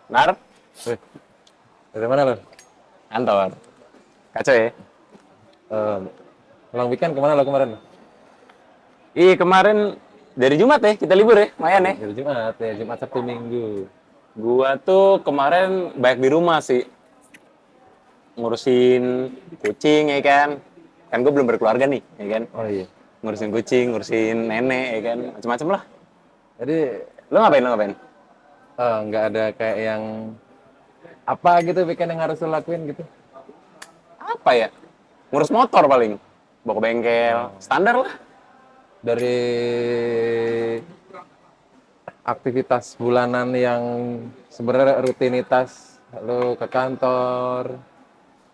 Nar, Wih, dari mana lo? kantor. Kacau ya? Eh, Long weekend kemana lo kemarin? Ih, kemarin dari Jumat ya, kita libur ya, lumayan ya. Dari Jumat ya, Jumat Sabtu Minggu. Gua tuh kemarin banyak di rumah sih, ngurusin kucing ya kan. Kan gue belum berkeluarga nih, ya kan. Oh iya. Ngurusin kucing, ngurusin nenek ya kan, macam-macam lah. Jadi Lo ngapain, lo ngapain? nggak ada kayak yang apa gitu weekend yang harus lo lakuin gitu. Apa ya? Ngurus motor paling. Bawa ke bengkel, Oh. standar lah. Dari aktivitas bulanan yang sebenarnya rutinitas lo ke kantor,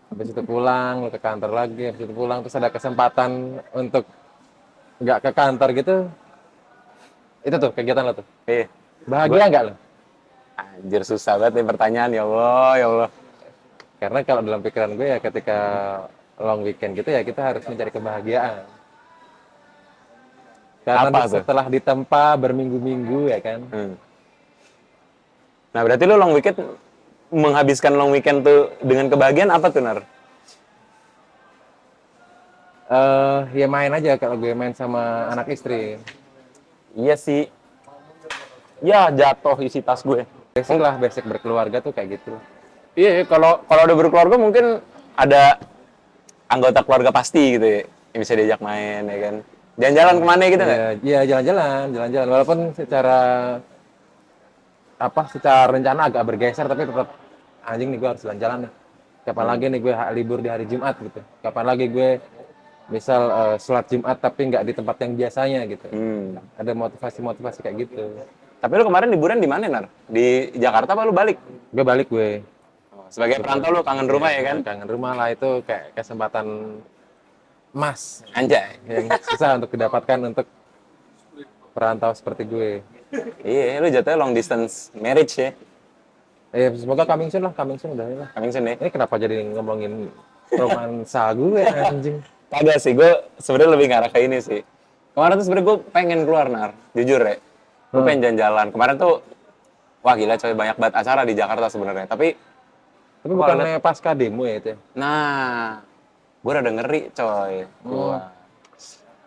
habis itu pulang, lo ke kantor lagi, habis itu pulang, terus ada kesempatan untuk nggak ke kantor gitu, itu tuh kegiatan lo tuh. Eh, gue Bahagia nggak lo? anjir susah banget nih pertanyaan, ya Allah, ya Allah. Karena kalau dalam pikiran gue ya ketika long weekend gitu ya kita harus mencari kebahagiaan. Karena Apa tuh? setelah ditempa berminggu-minggu ya kan. Hmm. Nah, berarti lo long weekend menghabiskan long weekend tuh dengan kebahagiaan apa tuh, Nar? Ya main aja kalau gue main sama anak istri. Iya sih. Ya, jatuh isi tas gue. Basic lah, basic berkeluarga tuh kayak gitu. Iya, kalau kalau udah berkeluarga mungkin ada anggota keluarga pasti gitu ya, yang bisa diajak main ya kan. Jalan-jalan kemana gitu nggak? Iya, iya jalan-jalan, jalan-jalan. Walaupun secara apa, secara rencana agak bergeser, tapi tetap anjing nih gue harus jalan-jalan nih. Kapan Hmm. lagi nih gue libur di hari Jumat gitu. Kapan lagi gue misal sholat Jumat tapi nggak di tempat yang biasanya gitu. Hmm. Ada motivasi-motivasi kayak gitu. Tapi lu kemarin liburan di mana, Nar? Di Jakarta apa lu balik? Gue balik gue. Oh, sebagai perantau lu kangen Ya, rumah ya kan? kangen rumah lah itu kayak kesempatan emas Anjay. yang susah untuk didapatkan untuk perantau seperti gue. Iya, lu jatuhnya long distance marriage ya. Semoga coming soon udah ini lah. Coming soon ya. Ini kenapa jadi ngomongin romansa gue anjing? Kagak sih, gue sebenarnya lebih ngarah ke ini sih. Kemarin tuh sebenarnya gue pengen keluar, Nar. Jujur ya. Gue pengen jalan-jalan. Kemarin tuh, wah gila coy, banyak banget acara di Jakarta sebenarnya. Tapi, Tapi gue kalau liat, bukannya pasca demo ya itu ya? nah, gue rada ngeri coy. Hmm.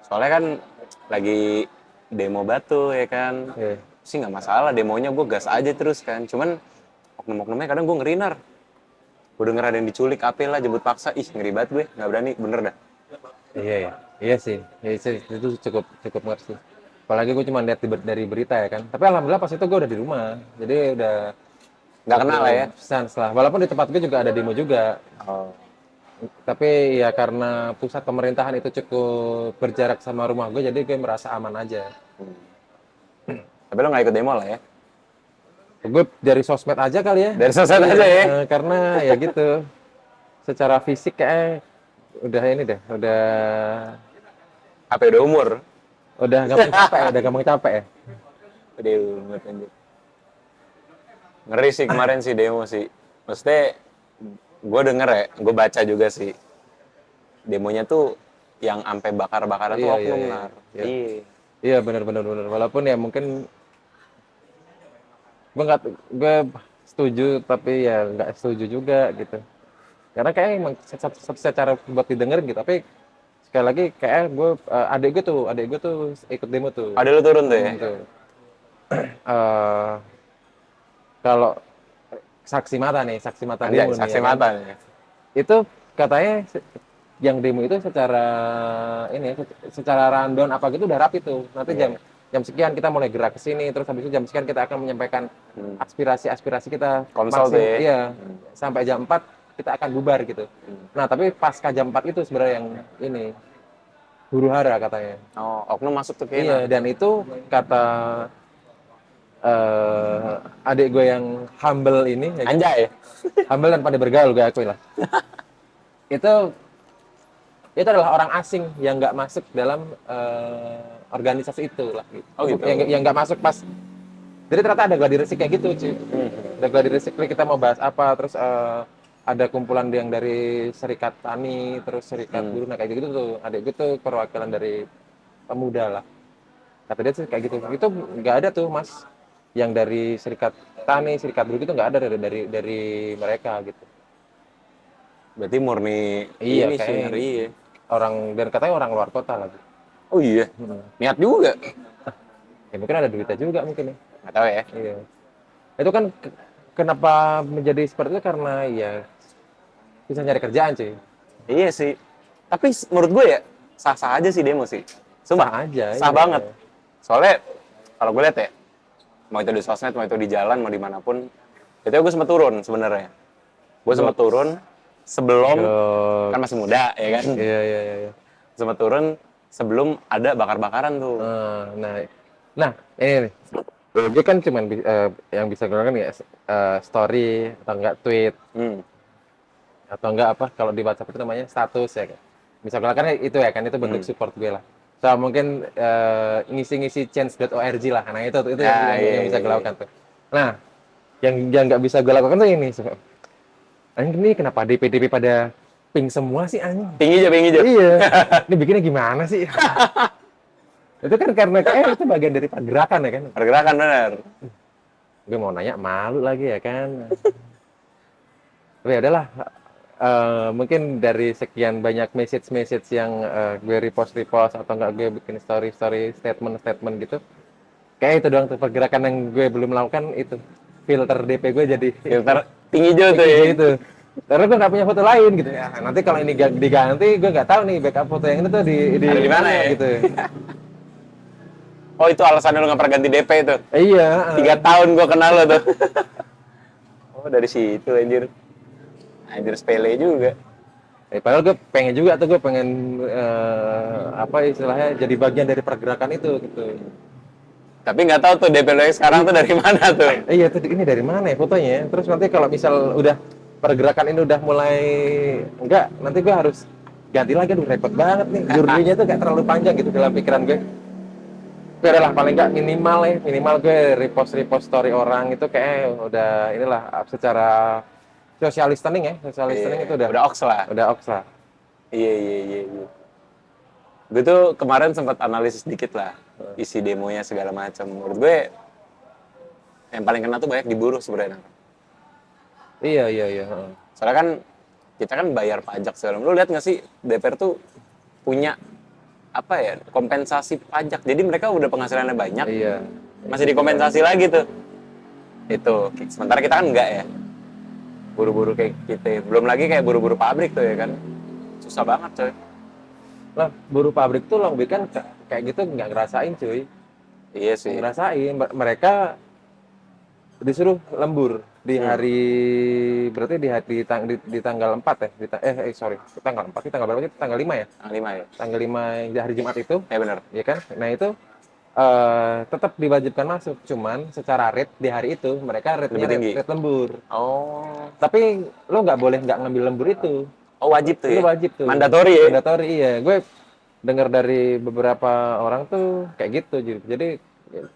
Soalnya kan lagi demo batu ya kan. Iya. Sih nggak masalah, demonya gue gas aja terus kan. Cuman, oknum-oknumnya kadang gue ngeri, Nar. Gue denger ada yang diculik, apa lah, jemput paksa. Ih, ngeri banget gue. Nggak berani, bener dah. Iya ya. Iya sih. Ya, itu cukup cukup ngerti. Apalagi gue cuma lihat dari berita ya kan. Tapi alhamdulillah pas itu gue udah di rumah. Jadi udah Nggak kenal lah ya. sans lah. Walaupun di tempat gue juga ada demo juga. Oh. Tapi ya karena pusat pemerintahan itu cukup berjarak sama rumah gue, jadi gue merasa aman aja. Tapi lo nggak ikut demo lah ya? Gue dari sosmed aja kali ya. Dari sosmed aja ya? Karena ya gitu. Secara fisik kayak udah ini deh, Apa udah umur? udah gampang capek, udah gampang capek ya. Udah umur anjir. Ngeri sih kemarin sih demo sih. Maksudnya gue denger ya, gue baca juga sih. Demonya tuh yang sampai bakar-bakaran tuh Iya, iya, oknum, iya. Nar. Iya, Iya. iya benar-benar benar. Walaupun ya mungkin gue nggak, gue setuju tapi ya nggak setuju juga gitu. Karena kayak emang secara buat didengerin gitu. Tapi sekali lagi kayak gue adik gue tuh ikut demo tuh. Ada lu turun tuh ya? Tuh. Eh, Kalau saksi mata Anjay, demo nih saksi ya kan. mata nih. Itu katanya yang demo itu secara ini secara rundown apa gitu udah rapi tuh. Nanti Iya. jam sekian kita mulai gerak ke sini, terus habis itu jam sekian kita akan menyampaikan aspirasi-aspirasi kita Konsol tuh ya? iya, sampai jam 4 kita akan bubar gitu. Nah, tapi pasca jam 4 itu sebenarnya yang ini huru-hara katanya. Oh, oknum masuk tuh Iya, kayaknya. dan itu kata adik gue yang humble ini ya kan? Anjay. Humble dan pandai bergaul gue akui lah. Itu itu adalah orang asing yang nggak masuk dalam organisasi itu lah gitu. Oh gitu. Yang nggak masuk pas. Jadi ternyata ada gladi resik kayak gitu, cuy. Ada gladi resik kita mau bahas apa, terus ada kumpulan yang dari serikat tani, terus serikat buruh, nah kayak gitu tuh. Adik gitu perwakilan dari pemuda lah. Kata dia sih kayak gitu. Itu nggak ada tuh mas yang dari serikat tani, serikat buruh itu nggak ada dari mereka gitu. Berarti murni Iya, ini sih kayak ngeri ya. orang dan katanya orang luar kota lagi. Oh iya, Hmm. niat juga. Ya mungkin ada duitnya juga mungkin ya. Nggak tahu ya. Iya. Itu kan kenapa menjadi seperti itu karena ya bisa nyari kerjaan cuy. Iya sih. Tapi menurut gue ya, sah-sah aja sih demo sih. Sah Sumpah, aja. sah Iya. banget. Soalnya, kalau gue lihat ya, mau itu di sosmed, mau itu di jalan, mau dimanapun, itu gue sempat turun sebenarnya. Gue sempat Goks. turun sebelum, kan masih Goks. muda ya kan, Iya, iya, iya, iya. sempat turun sebelum ada bakar-bakaran tuh. Nah, nah ini nih. Gue kan cuman yang bisa gue lakukan ya story atau enggak tweet Hmm. atau enggak apa kalau di WhatsApp itu namanya status ya kan. Bisa gue lakukan itu ya kan itu bentuk Hmm. support gue lah. So mungkin ngisi-ngisi change.org lah. Nah itu Ya, yang iya, bisa iya, gue iya. lakukan tuh. Nah, yang nggak bisa gue lakukan tuh ini. Anjing ini kenapa DP pada ping semua sih anjing? Tinggi aja, tinggi aja. Iya. Ini bikinnya gimana sih? Itu kan karena itu bagian dari pergerakan ya kan. Pergerakan bener. Gue mau nanya malu lagi ya kan. Tapi ya udahlah. Mungkin dari sekian banyak message yang gue repost atau enggak gue bikin story statement gitu. Kayak itu doang tuh pergerakan yang gue belum lakukan itu. Filter DP gue jadi Filter tinggi aja tuh ya. gitu. Karena gue nggak punya foto lain gitu ya. Nanti kalau ini diganti, gue nggak tahu nih backup foto yang ini tuh Ada di mana ya? gitu. Oh itu alasannya lu nggak pernah ganti DP itu. Iya. 3 tahun gue kenal lo tuh. Oh dari situ anjir. Anjir sepele juga. Padahal gue pengen juga tuh gue pengen apa istilahnya jadi bagian dari pergerakan itu gitu. Tapi nggak tahu tuh DP lo yang sekarang tuh dari mana tuh. Iya tuh ini dari mana ya fotonya? Terus nanti kalau misal udah pergerakan ini udah mulai enggak, nanti gue harus ganti lagi. Aduh repot banget nih. Jurninya tuh kayak terlalu panjang gitu dalam pikiran gue. Gue lah paling nggak minimal gue repost story orang itu kayak udah inilah secara social listening itu Udah oks lah. oks lah. Iya, iya, iya, iya. Gue tuh kemarin sempat analisis dikit lah isi demonya segala macam. Menurut gue yang paling kena tuh banyak di buruh sebenarnya. Iya. Soalnya kan kita kan bayar pajak segala. Lu lihat nggak sih DPR tuh punya apa ya kompensasi pajak. Jadi mereka udah penghasilannya banyak, Iya. masih dikompensasi lagi tuh. Itu. Sementara kita kan enggak ya. Buru-buru kayak kita. Belum lagi kayak buru-buru pabrik tuh ya kan. Susah banget coy. Lah, buruh pabrik tuh long weekend kayak gitu nggak ngerasain cuy. Iya sih. Ngerasain. Mereka disuruh lembur di hari berarti di tanggal 4 ya. Sorry, tanggal 4 sih tanggal berapa sih? Tanggal 5 ya? Tanggal 5 ya. Tanggal 5 di hari Jumat itu, Ya benar. ya kan? Nah, itu tetap diwajibkan masuk, cuman secara rate di hari itu mereka Lebih tinggi. rate lembur. Oh. Tapi lo nggak boleh nggak ngambil lembur itu. Oh wajib tuh ya. Lo wajib tuh. Mandatori ya. Mandatori iya. Gue dengar dari beberapa orang tuh kayak gitu. Jadi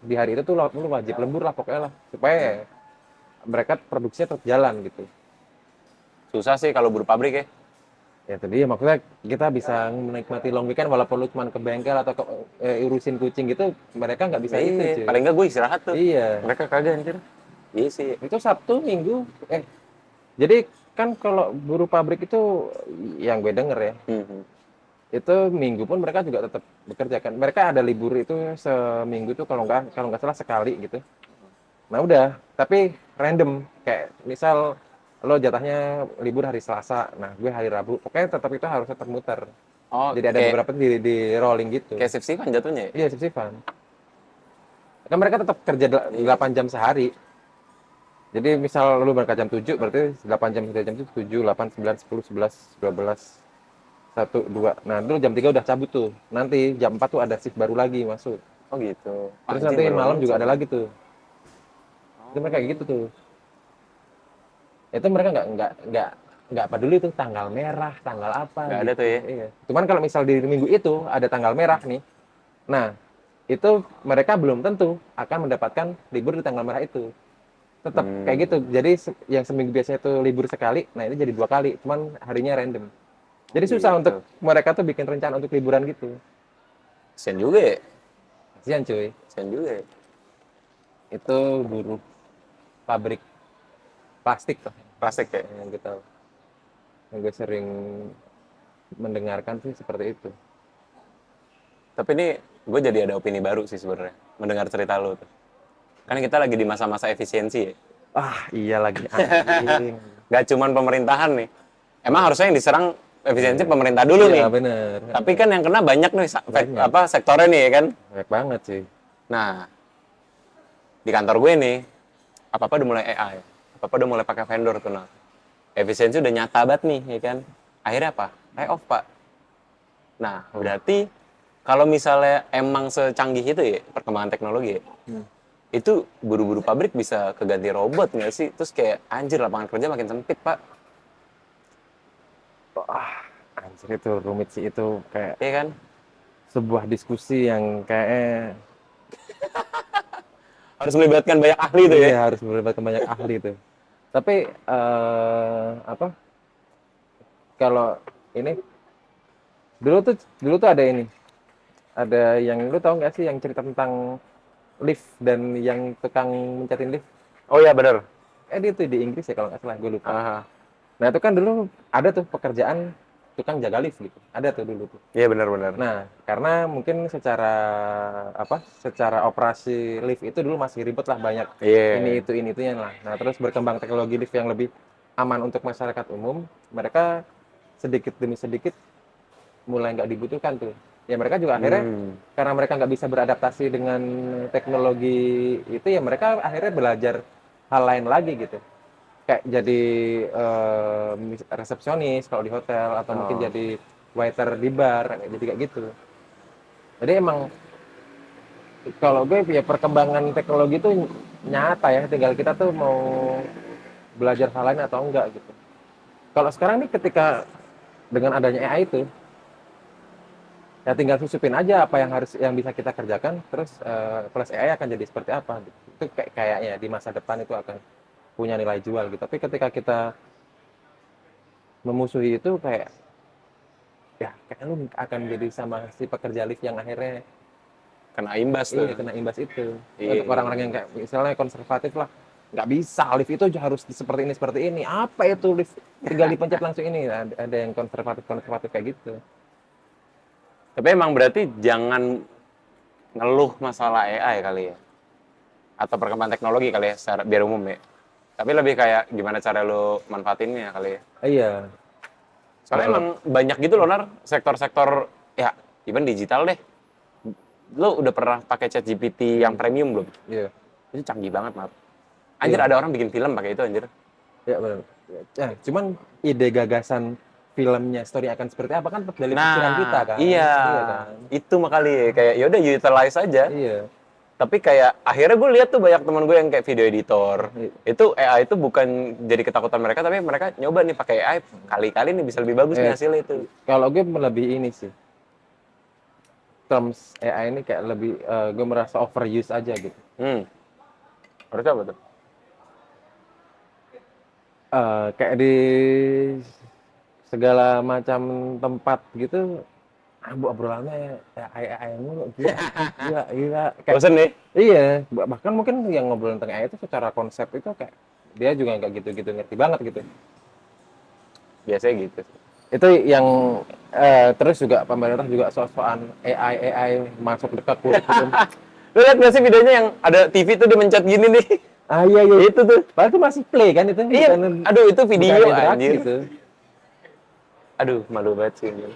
di hari itu tuh lo wajib lembur lah pokoknya lah supaya mereka produksinya tetap jalan gitu. Susah sih kalau buruh pabrik ya. Ya tadi ya maksudnya kita bisa menikmati long weekend walaupun lu cuma ke bengkel atau urusin kucing gitu, mereka nggak bisa itu cuy. Paling nggak gue istirahat tuh. Iya. Mereka kagak anjir. Iya sih. Itu Sabtu, Minggu. Jadi kan kalau buruh pabrik itu yang gue denger ya, itu Minggu pun mereka juga tetap bekerja kan. Mereka ada libur itu seminggu tuh kalau nggak salah sekali gitu. Nah udah, tapi random kayak misal lo jatahnya libur hari Selasa, nah gue hari Rabu, pokoknya tetap itu harus tetap muter. Oh, Jadi ada beberapa di rolling gitu. Kayak shift-shiftan jatuhnya ya? Iya, shift-shiftan. Kan mereka tetap kerja 8 jam sehari. Jadi misal lu berangkat jam 7, berarti 8 jam kerja jam 7, 8, 9, 10, 11, 12, 1, 2. Nah, dulu jam 3 udah cabut tuh. Nanti jam 4 tuh ada shift baru lagi masuk. Oh gitu. Terus nanti malam juga ada lagi tuh. Itu mereka kayak gitu tuh. Itu mereka nggak peduli tuh tanggal merah, tanggal apa. Nggak gitu. ada tuh ya? Iya. Cuman kalau misal di minggu itu ada tanggal merah nih, nah itu mereka belum tentu akan mendapatkan libur di tanggal merah itu. Tetap kayak gitu. Jadi yang seminggu biasanya itu libur sekali, nah ini jadi 2 kali, cuman harinya random. Jadi susah untuk mereka tuh bikin rencana untuk liburan gitu. Kasian juga ya? Kasian cuy. Kasian juga ya? Itu buruh pabrik plastik tuh Plastik ya. yang kita yang gue sering mendengarkan sih seperti itu. Tapi ini gue jadi ada opini baru sih sebenarnya mendengar cerita lo tuh. Kan kita lagi di masa-masa efisiensi ya. Ah, iya lagi anjing. Gak cuman pemerintahan nih. Emang harusnya yang diserang efisiensi Iya. pemerintah dulu Iya, nih. bener. Tapi kan yang kena banyak nih Banyak. sektornya nih ya kan. Banyak banget sih. Nah, di kantor gue nih apa-apa udah mulai AI. Apa-apa udah mulai pakai vendor tuh nah. Efisiensi udah nyata banget nih ya kan. Akhirnya apa? Layoff, Pak. Nah, berarti kalau misalnya emang secanggih itu ya perkembangan teknologi ya, itu buru-buru pabrik bisa keganti robot nggak sih? Terus kayak anjir lapangan kerja makin sempit, Pak. Ah, anjir itu rumit sih, itu kayak Iya kan? sebuah diskusi yang kayaknya Harus melibatkan banyak ahli tuh ya. iya harus melibatkan banyak ahli tuh. Tapi apa? Kalau ini dulu tuh ada ini, ada yang lu tahu nggak sih yang cerita tentang lift dan yang tukang mencetin lift? Oh iya bener. Dia tuh di Inggris ya kalau nggak salah, gue lupa. Aha. Nah itu kan dulu ada tuh pekerjaan tukang jaga lift gitu, ada tuh dulu tuh. Iya benar-benar. Nah, karena mungkin secara operasi lift itu dulu masih ribet lah, banyak Iya. ini itunya lah. Nah, terus berkembang teknologi lift yang lebih aman untuk masyarakat umum, mereka sedikit demi sedikit mulai nggak dibutuhkan tuh. Ya mereka juga akhirnya karena mereka nggak bisa beradaptasi dengan teknologi itu, ya mereka akhirnya belajar hal lain lagi gitu. Kayak jadi resepsionis kalau di hotel, atau mungkin Oh. jadi waiter di bar, jadi kayak gitu. Jadi emang kalau gue ya perkembangan teknologi itu nyata ya, tinggal kita tuh mau belajar hal lain atau enggak gitu. Kalau sekarang nih ketika dengan adanya AI itu, ya tinggal susupin aja apa yang bisa kita kerjakan, terus plus AI akan jadi seperti apa gitu. Itu kayaknya di masa depan itu akan punya nilai jual gitu. Tapi ketika kita memusuhi itu, kayak ya kayak lu akan jadi sama si pekerja lift yang akhirnya Kena imbas tuh. kena imbas itu. Iya. Untuk orang-orang yang kayak misalnya konservatif lah, nggak bisa lift itu harus seperti ini, apa itu lift tinggal dipencet langsung ini. Ada yang konservatif kayak gitu. Tapi emang berarti jangan ngeluh masalah AI kali ya. Atau perkembangan teknologi kali ya secara biar umum ya. Tapi lebih kayak gimana cara lo manfaatinnya kali ya. Iya. Soalnya emang banyak gitu loh Nar, sektor-sektor ya even digital deh. Lo udah pernah pakai ChatGPT yang premium belum? Iya. Itu canggih banget, Nar. Anjir Iya. ada orang bikin film pakai itu anjir. Ya benar. Ya, cuman ide gagasan filmnya, story akan seperti apa kan dari pikiran kita kan. Iya. Iya kan. Itu makanya kayak ya udah utilize aja. Iya. Tapi kayak akhirnya gue lihat tuh banyak teman gue yang kayak video editor. Iya. Itu AI itu bukan jadi ketakutan mereka, tapi mereka nyoba nih pakai AI kali-kali nih bisa lebih bagus nih hasilnya itu. Kalau gue lebih ini sih, terms AI ini kayak lebih gue merasa overuse aja gitu. Harusnya apa tuh? Kayak di segala macam tempat gitu, obrolannya ya AI mulu, gila. Kayak, Bosen nih? iya, bahkan mungkin yang ngobrolin tentang AI itu secara konsep itu kayak dia juga nggak gitu-gitu ngerti banget gitu. Biasanya gitu. Itu yang terus juga pemerintah juga soal AI masuk ke kurikulum. Lu lihat nggak sih videonya yang ada TV tuh dia mencet gini nih? Iya. Itu tuh. Padahal itu masih play kan itu. Iya. Aduh itu video bukan interaksi anjir. gitu. Aduh malu banget sih. Anjir.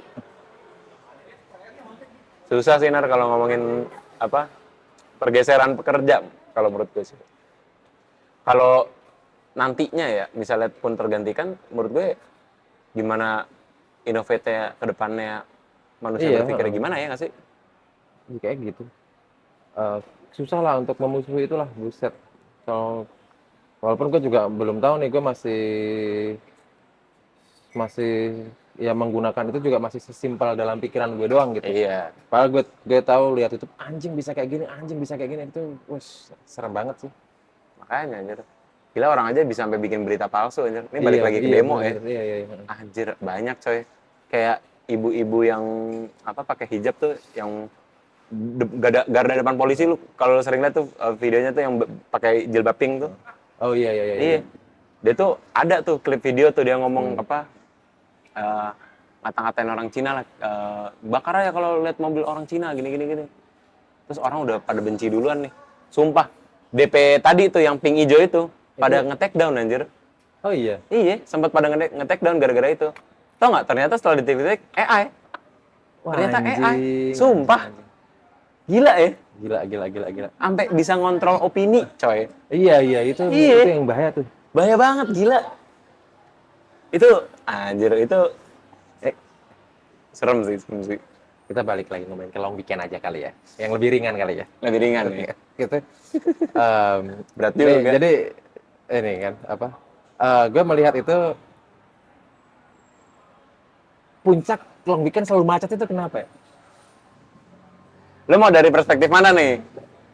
Susah sih Nar kalau ngomongin apa pergeseran pekerja kalau menurut gue sih. Kalau nantinya ya misalnya pun tergantikan, menurut gue gimana inovasinya ke depannya manusia Iya, berpikir gimana ya nggak sih? kayak gitu. Susah lah untuk memusuhi itulah, buset. Kalau walaupun gue juga belum tahu nih, gue masih ya menggunakan itu juga masih sesimpel dalam pikiran gue doang gitu. Iya. Padahal gue tahu lihat itu anjing bisa kayak gini itu, wes serem banget sih. Makanya anjir. Gila orang aja bisa sampai bikin berita palsu anjir. Ini balik lagi ke demo bener, ya. Iya. Anjir banyak coy. Kayak ibu-ibu yang apa pakai hijab tuh yang garda depan polisi lu kalau sering lihat tuh videonya tuh yang pakai jilbab pink tuh. Oh iya iya iya. Iya. Dia tuh ada tuh klip video tuh dia ngomong apa eh, ngata-ngatain orang Cina lah, bakar aja kalau lihat mobil orang Cina gini gini gini. Terus orang udah pada benci duluan nih. Sumpah. DP tadi tuh yang pink hijau itu pada Itu nge-take down anjir. oh iya. Iya, sempat pada nge-take down gara-gara itu. Tau nggak? Ternyata setelah di take AI. Wah, Ternyata AI. anjing. Sumpah. Anjing. Gila ya. Gila gila gila gila. Sampai bisa ngontrol opini, coy. Iya iya itu Iya. yang bahaya tuh. Bahaya banget, gila. Itu anjir itu Eh, serem sih. kita balik lagi ngomongin ke long weekend aja kali ya. Yang lebih ringan kali ya. Lebih ringan ya. Gitu. Em, Berat jadi, juga. jadi ini kan apa? Gue melihat itu puncak long weekend selalu macet itu kenapa ya? Lo mau dari perspektif mana nih?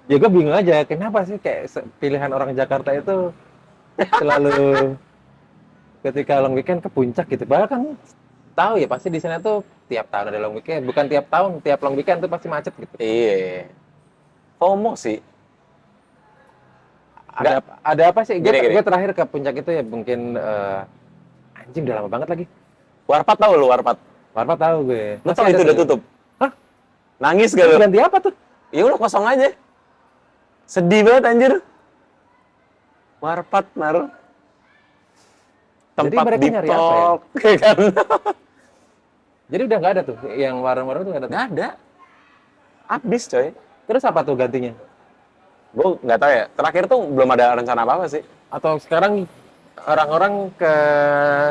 Ya gue bingung aja, kenapa sih kayak pilihan orang Jakarta itu selalu ketika long weekend ke puncak gitu. Padahal kan tahu ya pasti di sana tuh tiap tahun ada long weekend, bukan tiap tahun, tiap long weekend tuh pasti macet gitu. Iya. FOMO sih. Ada apa sih? Gini. Gue terakhir ke puncak itu ya mungkin anjing udah lama banget lagi. Warpat tahu lu Warpat? Warpat tahu gue. Lu Masih tau ada itu udah tuh. tutup? Hah? Nangis gak lu? Ganti apa tuh? Ya udah kosong aja. Sedih banget anjir. Warpat naruh. Jadi Tempat mereka deep nyari apa ya? talk, ya kan? Jadi udah nggak ada tuh, yang warung-warung tuh nggak ada tuh. Nggak ada. Habis coy. Terus apa tuh gantinya? Gue nggak tahu ya. Terakhir tuh belum ada rencana apa-apa sih. Atau sekarang orang-orang ke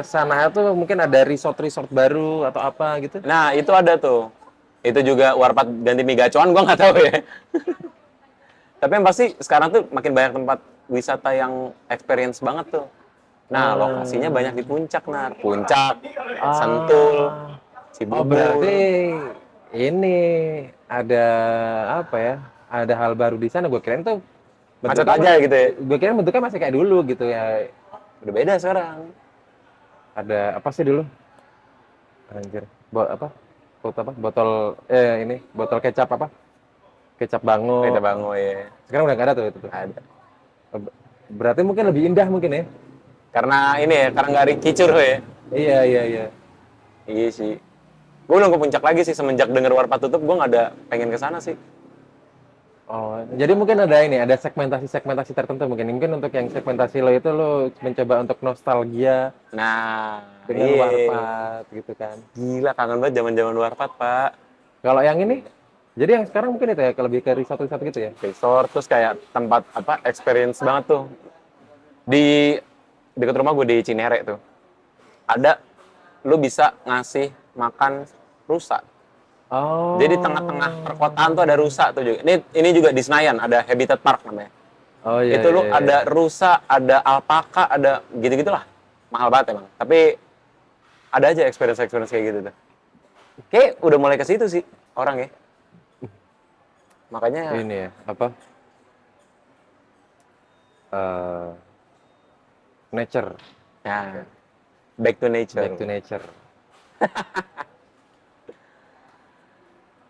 sana tuh mungkin ada resort-resort baru atau apa gitu? Nah itu ada tuh. Itu juga Warpat ganti mie gacoan, gue nggak tahu ya. Tapi yang pasti sekarang tuh makin banyak tempat wisata yang experience banget tuh. Nah, lokasinya banyak di puncak, Nar. Puncak, Sentul, Oh Cibubur. berarti ini ada apa ya? Ada hal baru di sana. Gue kirain tuh Macet bentuknya aja gitu ya. Gue kirain bentuknya masih kayak dulu gitu ya. Udah beda sekarang. Ada apa sih dulu? Anjir. Apa? Botol ini botol kecap apa? Kecap bango. Kita bangun ya. Sekarang udah nggak ada tuh itu tuh. Ada. Berarti mungkin lebih indah mungkin ya? Karena ini ya, karena nggak kicur ya. Iya iya iya. Iya sih. Gue belum ke puncak lagi sih semenjak denger Warpat tutup, gue nggak ada pengen ke sana sih. Oh, jadi mungkin ada ini, ada segmentasi tertentu mungkin. Mungkin untuk yang segmentasi lo itu lo mencoba untuk nostalgia Nah, dengan iya. Warpat gitu kan. Gila kangen banget zaman-zaman Warpat, Pak. Kalau yang ini, jadi yang sekarang mungkin itu ya, lebih ke resort-resort gitu ya. Resort terus kayak tempat apa experience banget tuh. Di dekat rumah gue di Cinere tuh. Ada lu bisa ngasih makan rusa. Oh. Jadi tengah-tengah perkotaan tuh ada rusa tuh juga. Ini juga di Senayan ada Habitat Park namanya. Oh iya. Itu lu iya, iya. ada rusa, ada alpaka, ada gitu-gitulah. Mahal banget emang. Tapi ada aja experience kayak gitu tuh. Kayak udah mulai ke situ sih orang ya. Makanya Ini ya, apa? Nature, ya back to nature. back to nature.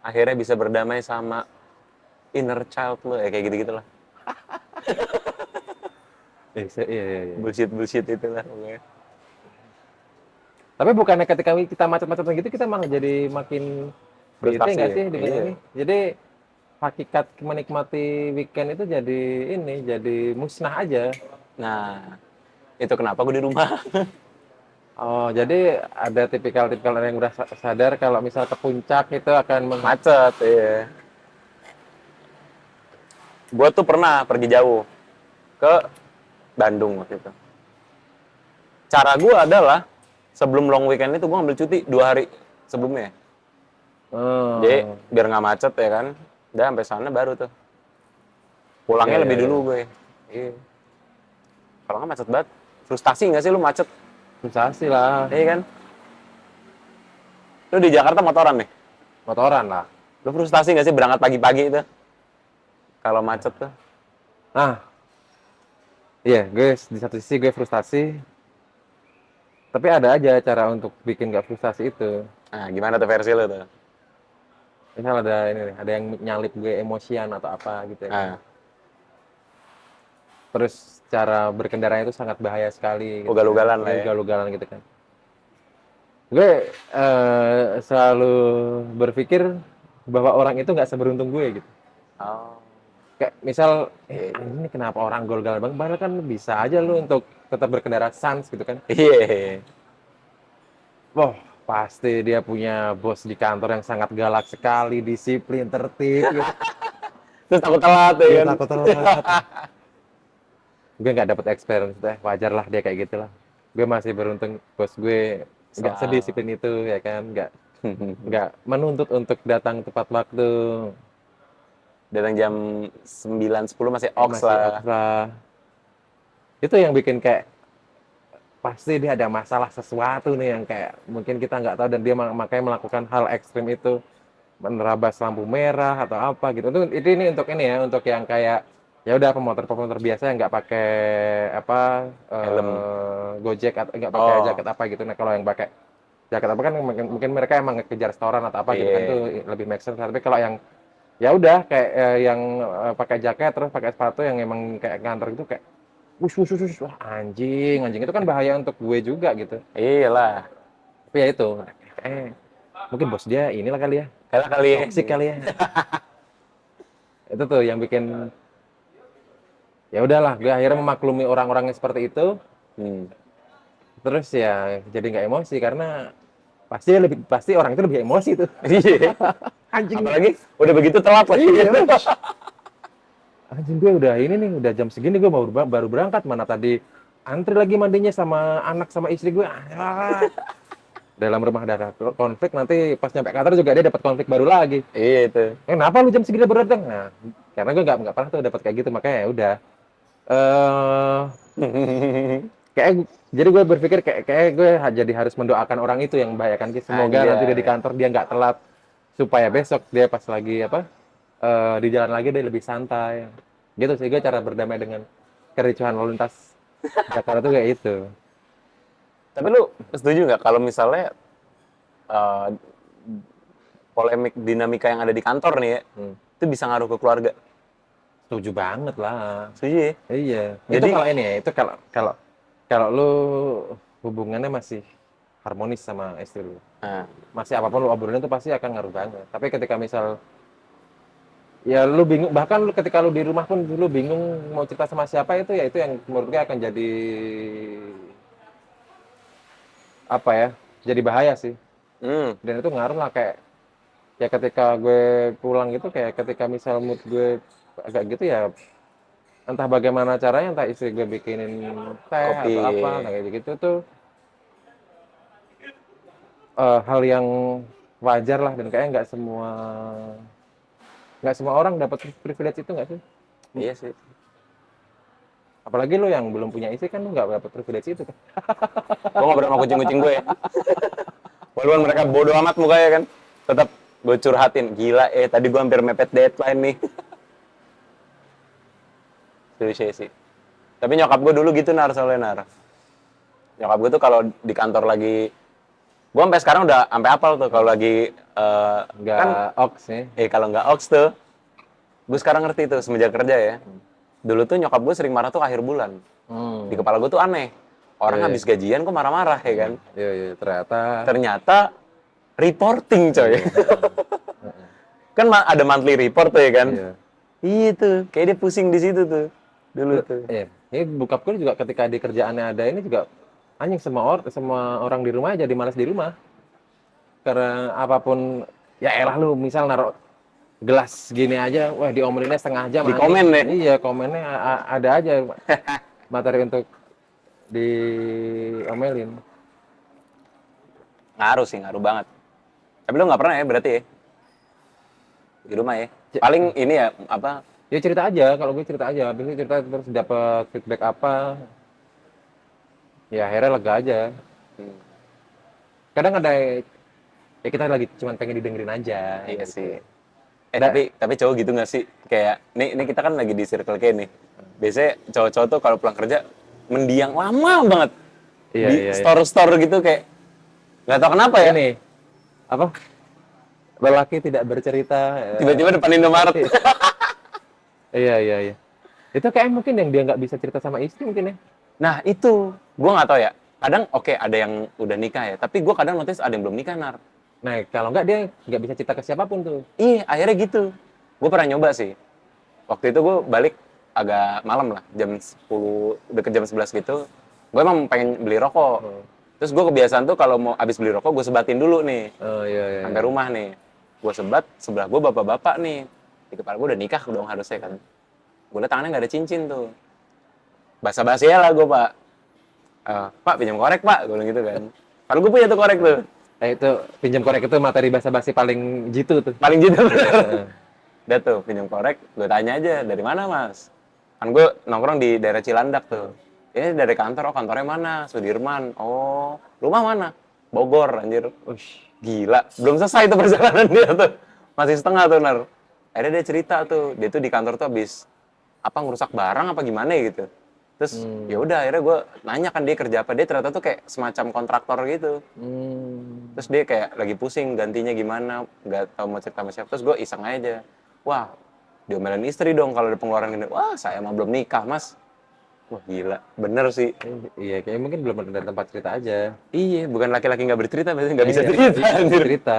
Akhirnya bisa berdamai sama inner child lo ya kayak gitu-gitulah. Iya, iya, iya. Bullshit itulah pokoknya. Tapi bukannya ketika kita macet-macetan gitu kita malah jadi makin bete Frustasi nggak ya? sih dengan Iya. ini? Jadi hakikat menikmati weekend itu jadi musnah aja. Nah, itu kenapa gue di rumah. Oh, jadi ada tipikal-tipikal orang yang udah sadar kalau misal ke puncak itu akan Macet, iya. Gue tuh pernah pergi jauh ke Bandung waktu itu. Cara gue adalah sebelum long weekend itu gue ngambil cuti 2 hari sebelumnya. Oh. Jadi biar nggak macet ya kan. Udah sampai sana baru tuh. Pulangnya Iya, lebih iya, dulu iya. gue. Iya. Kalau nggak macet banget. Frustasi nggak sih lu macet? Sensasi lah, Iya kan? Lu di Jakarta motoran nih? motoran lah. Lu frustasi nggak sih berangkat pagi-pagi itu? Kalau macet tuh? Ah, iya, gue di satu sisi gue frustasi, tapi ada aja cara untuk bikin gak frustasi itu. Nah, gimana tuh versi lu tuh? Misal ada ini nih, ada yang nyalip gue emosian atau apa gitu ya. Nah, Terus cara berkendaranya itu sangat bahaya sekali. Gitu Ugal-ugalan kan. lah ya. Ugal-ugalan gitu kan. Gue selalu berpikir bahwa orang itu nggak seberuntung gue gitu. Oh. Kayak misal, Iya. ini kenapa orang gol-galan bang? Padahal kan bisa aja lu untuk tetap berkendara sans gitu kan. Iya. Wah, pasti dia punya bos di kantor yang sangat galak sekali, disiplin, tertib gitu. Terus takut telat ya Dia kan. takut telat. Gue nggak dapet experience deh, wajar lah dia kayak gitu lah. Gue masih beruntung bos gue nggak Soal. sedisiplin itu ya kan, nggak menuntut untuk datang tepat waktu, Datang jam 9-10 masih oks masih lah. off lah. Itu yang bikin kayak pasti dia ada masalah sesuatu nih yang kayak mungkin kita nggak tahu dan dia makanya melakukan hal ekstrim itu, menerabas lampu merah atau apa gitu. Itu ini untuk ini ya, untuk yang kayak ya udah pemotor biasa yang nggak pakai apa Helm. Gojek atau nggak pakai Oh. jaket apa gitu. Nah kalau yang pakai jaket apa kan mungkin mereka emang ngejar setoran atau apa gitu kan, itu Iya. lebih make sense. Tapi kalau yang ya udah kayak yang pakai jaket terus pakai sepatu yang emang kayak ngantor itu kayak wah anjing itu kan bahaya untuk gue juga gitu. Iyalah. Tapi ya itu mungkin bos dia inilah kali ya, Kalah kali ya. toksik kali ya. Itu tuh yang bikin ya udahlah gue akhirnya memaklumi orang-orang yang seperti itu. Terus ya jadi nggak emosi karena pasti orang itu lebih emosi tuh. Iya. Anjing. Apalagi udah begitu telat lagi. Anjing gue udah ini nih, udah jam segini gue baru berangkat, mana tadi antri lagi mandinya sama anak sama istri gue. Dalam rumah ada konflik, nanti pas nyampe kantor juga dia dapat konflik baru lagi. Iya itu. Kenapa lu jam segini baru datang? Nah, karena gue nggak pernah tuh dapat kayak gitu, makanya ya udah. Jadi gue berpikir kayak gue jadi harus mendoakan orang itu yang membahayakan. Semoga nanti dia di kantor dia nggak telat, supaya besok dia pas lagi di jalan lagi dia lebih santai. Gitu sih gue cara berdamai dengan kericuhan lalu lintas Jakarta tuh kayak itu. Tapi lu setuju nggak kalau misalnya eh, polemik dinamika yang ada di kantor nih ya, itu bisa ngaruh ke keluarga? Setuju banget lah. Setuju ya? Iya. Jadi Itu kalau ini ya, itu kalau lu hubungannya masih harmonis sama istri lu, nah, masih apapun lu obrolin itu pasti akan ngaruh banget. Tapi ketika misal ya lu bingung, bahkan lu ketika lu di rumah pun lu bingung mau cerita sama siapa, itu ya itu yang menurut gue akan jadi apa ya? Jadi bahaya sih. Dan itu ngaruh lah kayak ya ketika gue pulang gitu, kayak ketika misal mood gue agak gitu ya, entah bagaimana caranya, entah istri gue bikinin teh kopi. atau apa, nah kayak gitu tuh hal yang wajar lah, dan kayaknya nggak semua orang dapat privilege itu, nggak sih? Iya sih. Apalagi lo yang belum punya istri kan, lo nggak dapat privilege itu kan. Gue ngobrol sama kucing-kucing gue ya. Walaupun mereka bodo amat mukanya kan, tetap gue curhatin. Gila tadi gue hampir mepet deadline nih. Serius sih. Tapi nyokap gue dulu gitu soalnya. Nyokap gue tuh kalau di kantor lagi, gue sampai sekarang udah sampai hafal tuh kalau lagi Nggak kan oks nih. kalau nggak oks tuh, gue sekarang ngerti tuh semenjak kerja ya. Dulu tuh nyokap gue sering marah tuh akhir bulan. Di kepala gue tuh aneh. Orang habis gajian kok marah-marah ya kan. Iya, Ternyata reporting coy. Kan ada monthly report tuh ya kan. Iya tuh, kayak dia pusing di situ tuh. Dulu tuh. Iya. Ini bokap gue juga ketika di kerjaannya ada ini juga anjing, semua orang di rumah jadi malas di rumah. Karena apapun ya elah lu misal naruh gelas gini aja, wah diomelinnya setengah jam. Di komen deh. Iya, komennya ada aja materi untuk diomelin. Ngaruh banget. Tapi lu nggak pernah ya berarti ya? Di rumah ya? Paling ini ya, apa? Ya cerita aja, kalau gue cerita aja. Habis itu cerita terus dapat feedback apa, ya akhirnya lega aja. Kadang ada, ya kita lagi cuma pengen didengerin aja. Iya gitu. sih. Tapi cowok gitu nggak sih? Kayak, ini kita kan lagi di circle kayak nih. Biasanya cowok-cowok tuh kalau pulang kerja, mendiang lama banget. Di store-store gitu kayak, nggak tahu kenapa ya. Ini, apa? Lelaki tidak bercerita. Tiba-tiba depan Indomaret. Iya. Itu kayak mungkin yang dia nggak bisa cerita sama istri mungkin ya. Nah itu, gue nggak tahu ya. Kadang oke ada yang udah nikah ya, tapi gue kadang notice ada yang belum nikah, Nar. Nah, kalau nggak dia nggak bisa cerita ke siapapun tuh. Iya, akhirnya gitu. Gue pernah nyoba sih. Waktu itu gue balik agak malam lah, jam 10, deket jam 11 gitu. Gue emang pengen beli rokok. Oh, Terus gue kebiasaan tuh kalau mau abis beli rokok, gue sebatin dulu nih. oh iya, iya, Sampai iya. rumah nih. Gue sebat, sebelah gue bapak-bapak nih. Di kepala gue udah nikah dong harusnya kan. Gue liat tangannya nggak ada cincin tuh. Basa-basi ya lah gue, Pak. Pak, pinjam korek, Pak. Gue bilang gitu kan. Kalau gue punya tuh korek tuh. Nah, itu pinjam korek itu materi basa-basi paling jitu tuh. Paling gitu. Heeh. Udah tuh, pinjam korek. Gue tanya aja, dari mana, Mas? Kan gue nongkrong di daerah Cilandak tuh. Ini dari kantor, oh kantornya mana? Sudirman. Oh, rumah mana? Bogor, anjir. Ush. Gila, belum selesai tuh perjalanan dia tuh. Masih setengah tuh, Nar. Akhirnya dia cerita tuh, dia tuh di kantor tuh habis apa ngerusak barang apa gimana ya gitu. Terus ya udah akhirnya gue nanya kan dia kerja apa, dia ternyata tuh kayak semacam kontraktor gitu. Hmm. Terus dia kayak lagi pusing gantinya gimana, nggak tahu mau cerita sama siapa. Terus gue iseng aja, wah diomelin istri dong kalau ada pengeluaran gini. Wah saya mah belum nikah, Mas. Wah gila, bener sih. Iya, kayaknya mungkin belum ada tempat cerita aja. Iya, bukan laki-laki nggak bercerita, berarti nggak bisa Iya, cerita. bisa Anjir. cerita.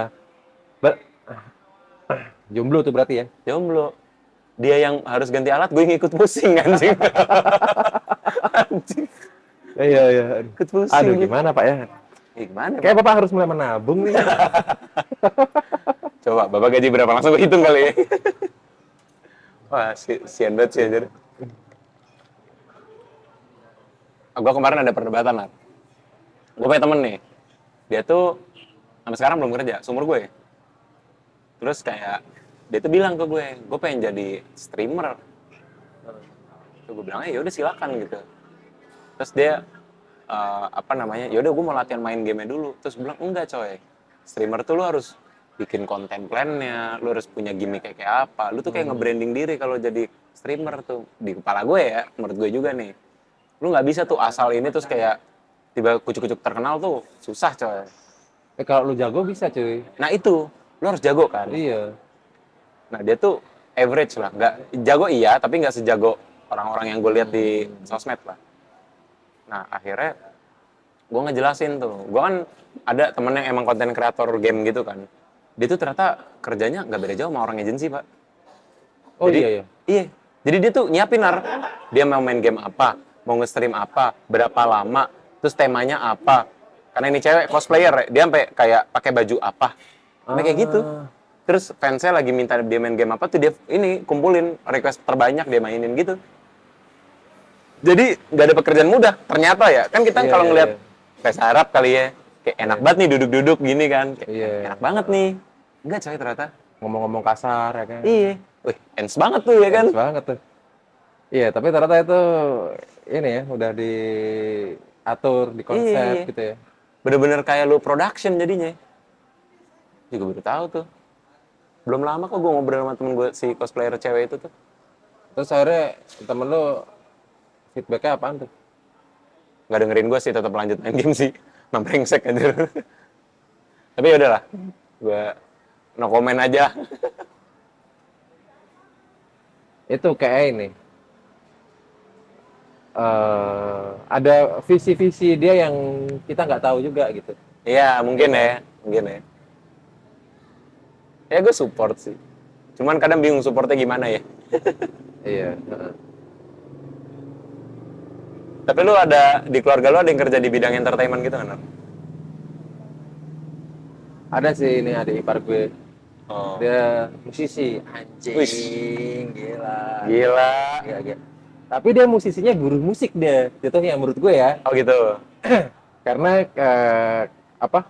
Ba- Jomblo tuh berarti ya? Jomblo. Dia yang harus ganti alat, gue yang ikut pusing anjing. Anjing, Iya, iya. ikut pusing. Aduh, gimana Pak ya? Gimana, Pak? Kayak Bapak harus mulai menabung nih. Coba, Bapak gaji berapa? Langsung gue hitung kali ya. Wah, sian banget sih anjir. Gue kemarin ada perdebatan lah. Gue punya temen nih. Dia tuh sampai sekarang belum kerja, seumur gue. Terus kayak dia tuh bilang ke gue pengen jadi streamer. Terus gue bilang, ya udah silakan gitu. Terus dia apa namanya? Ya udah gue mau latihan main game dulu. Terus gue bilang, enggak coy. Streamer tuh lu harus bikin konten plan-nya, lu harus punya gimmick kayak apa. Lu tuh kayak nge-branding diri kalau jadi streamer tuh. Di kepala gue ya, menurut gue juga nih. Lu nggak bisa tuh asal ini terus kayak tiba kucuk-kucuk terkenal tuh susah coy. Kalau lu jago bisa cuy. Nah itu, lu harus jago kan. Iya. Nah dia tuh average lah, nggak jago iya, tapi nggak sejago orang-orang yang gue lihat di sosmed lah. Nah akhirnya gue ngejelasin tuh, gue kan ada temen yang emang konten kreator game gitu kan. Dia tuh ternyata kerjanya nggak beda jauh sama orang agensi, Pak. Oh Jadi, iya ya. Iya, jadi dia tuh nyiapin Nar. Dia mau main game apa, mau nge-stream apa, berapa lama, terus temanya apa. Karena ini cewek cosplayer, dia sampai kayak pakai baju apa, sampai kayak gitu. Terus fansnya lagi minta dia main game apa tuh dia ini kumpulin request terbanyak dia mainin gitu. Jadi nggak ada pekerjaan mudah. Ternyata ya, kan kita Iya, kalau iya, ngeliat iya. Pes Arab kali ya, kayak enak banget nih duduk-duduk gini kan. Kayak, Iya. enak banget nih. Enggak coy ternyata. Ngomong-ngomong kasar ya kan. Iya. Wih, ends banget tuh ya kan. Bagus banget tuh. Iya, tapi ternyata itu ini ya udah diatur, dikonsep Iya. gitu ya. Bener-bener kayak lu production jadinya. Juga baru tahu tuh. Belum lama kok gue ngobrol sama temen gue si cosplayer cewek itu tuh. Terus akhirnya temen lu feedbacknya apaan tuh? Nggak dengerin gue sih, tetap lanjut main game sih. Mamprengsek aja. Tapi ya udahlah. Gue no comment aja. Itu kayak ini. Ada visi-visi dia yang kita nggak tahu juga gitu. Iya, mungkin ya. Mungkin ya. Ya gue support sih. Cuman kadang bingung supportnya gimana ya. Iya. Heeh. Tapi lu ada, di keluarga lu ada yang kerja di bidang entertainment gitu kan? Ada sih ini adik ipar gue. Oh. Dia musisi. Anjing, Wih. gila. Gila. Gila, gila. Tapi dia musisinya guru musik dia. Jatuhnya menurut gue ya. Oh gitu. Karena apa?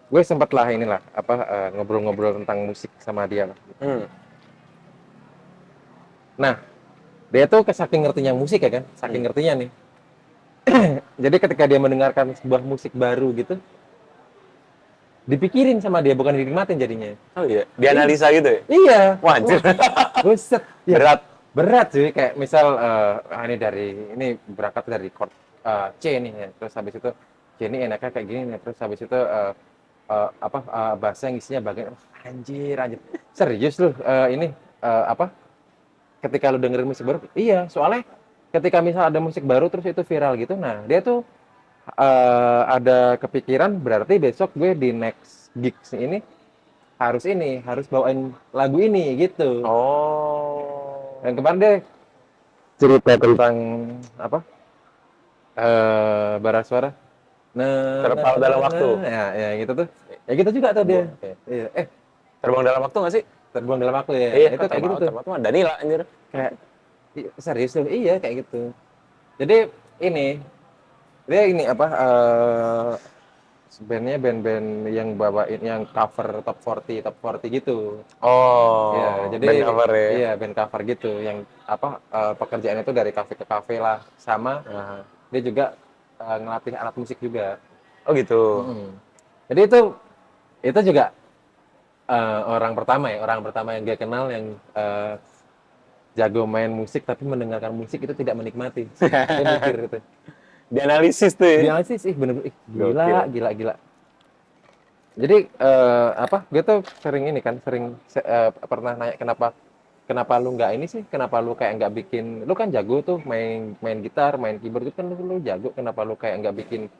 Gue sempat lah inilah ngobrol-ngobrol tentang musik sama dia. Hmm. Nah, dia tuh saking ngertinya musik ya kan, saking ngertinya nih. Jadi ketika dia mendengarkan sebuah musik baru gitu, dipikirin sama dia, bukan dinikmatin jadinya. Oh iya, dianalisa gitu ya? Iya. Wah, anjir. Buset. Ya, Berat. berat sih, kayak misal ini berangkat dari chord C nih ya. Terus habis itu C ini enaknya kayak gini nih. Terus habis itu bahasa yang isinya bagian anjir. Serius loh ini ketika lu dengerin musik baru, iya, soalnya ketika misal ada musik baru terus itu viral gitu, nah dia tuh ada kepikiran berarti besok gue di next gigs ini harus bawain lagu ini gitu. Oh. Dan kemarin dia cerita tentang apa? Bara suara. Terpal dalam waktu. Ya gitu tuh. Ya gitu juga tuh dia. Oke. Iya. Terbang dalam waktu nggak sih? Terbuang dalam waktu ya. Iya, Itu kayak gitu tuh. terbang waktu mah Danila anjir. Kayak serius tuh. Iya kayak gitu. Jadi ini dia ini apa? Bandnya band-band yang bawain yang cover top 40 gitu. Iya, Oh, jadi band cover ya. iya band cover gitu yang apa pekerjaannya itu dari kafe ke kafe lah sama Nah. dia juga ngelatih alat musik juga. Oh gitu. Mm-mm. Jadi itu juga orang pertama yang dia kenal yang jago main musik tapi mendengarkan musik itu tidak menikmati. Dia mikir itu. Dianalisis tuh ya. Dia sih bener-bener Gokil. gila. Jadi apa? Gue tuh sering ini kan, pernah nanya kenapa lu nggak ini sih? Kenapa lu kayak nggak bikin? Lu kan jago tuh main gitar, main keyboard itu kan lu jago. Kenapa lu kayak nggak bikin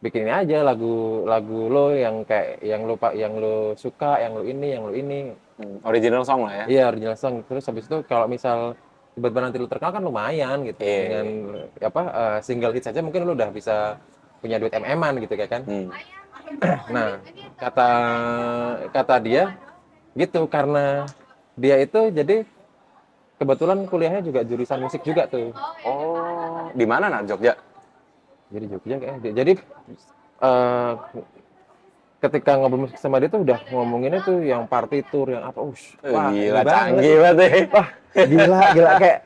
ini aja lagu lo yang kayak yang lu suka, yang lu ini. Original song lah ya. Iya original song. Terus habis itu kalau misal tiba-tiba nanti lu terkenal kan lumayan gitu. Iya. Dengan apa single hit saja mungkin lu udah bisa punya duit MM-an gitu kayak kan. Hmm. Nah, kata kata dia gitu karena dia itu jadi kebetulan kuliahnya juga jurusan musik juga tuh. Oh, di mana nak Jogja? Jadi Jogja kayak jadi eh, ketika ngobrol musik sama dia tuh udah ngomonginnya tuh yang partitur yang apa wah ini Gila banget. canggih banget ya. Wah, gila kayak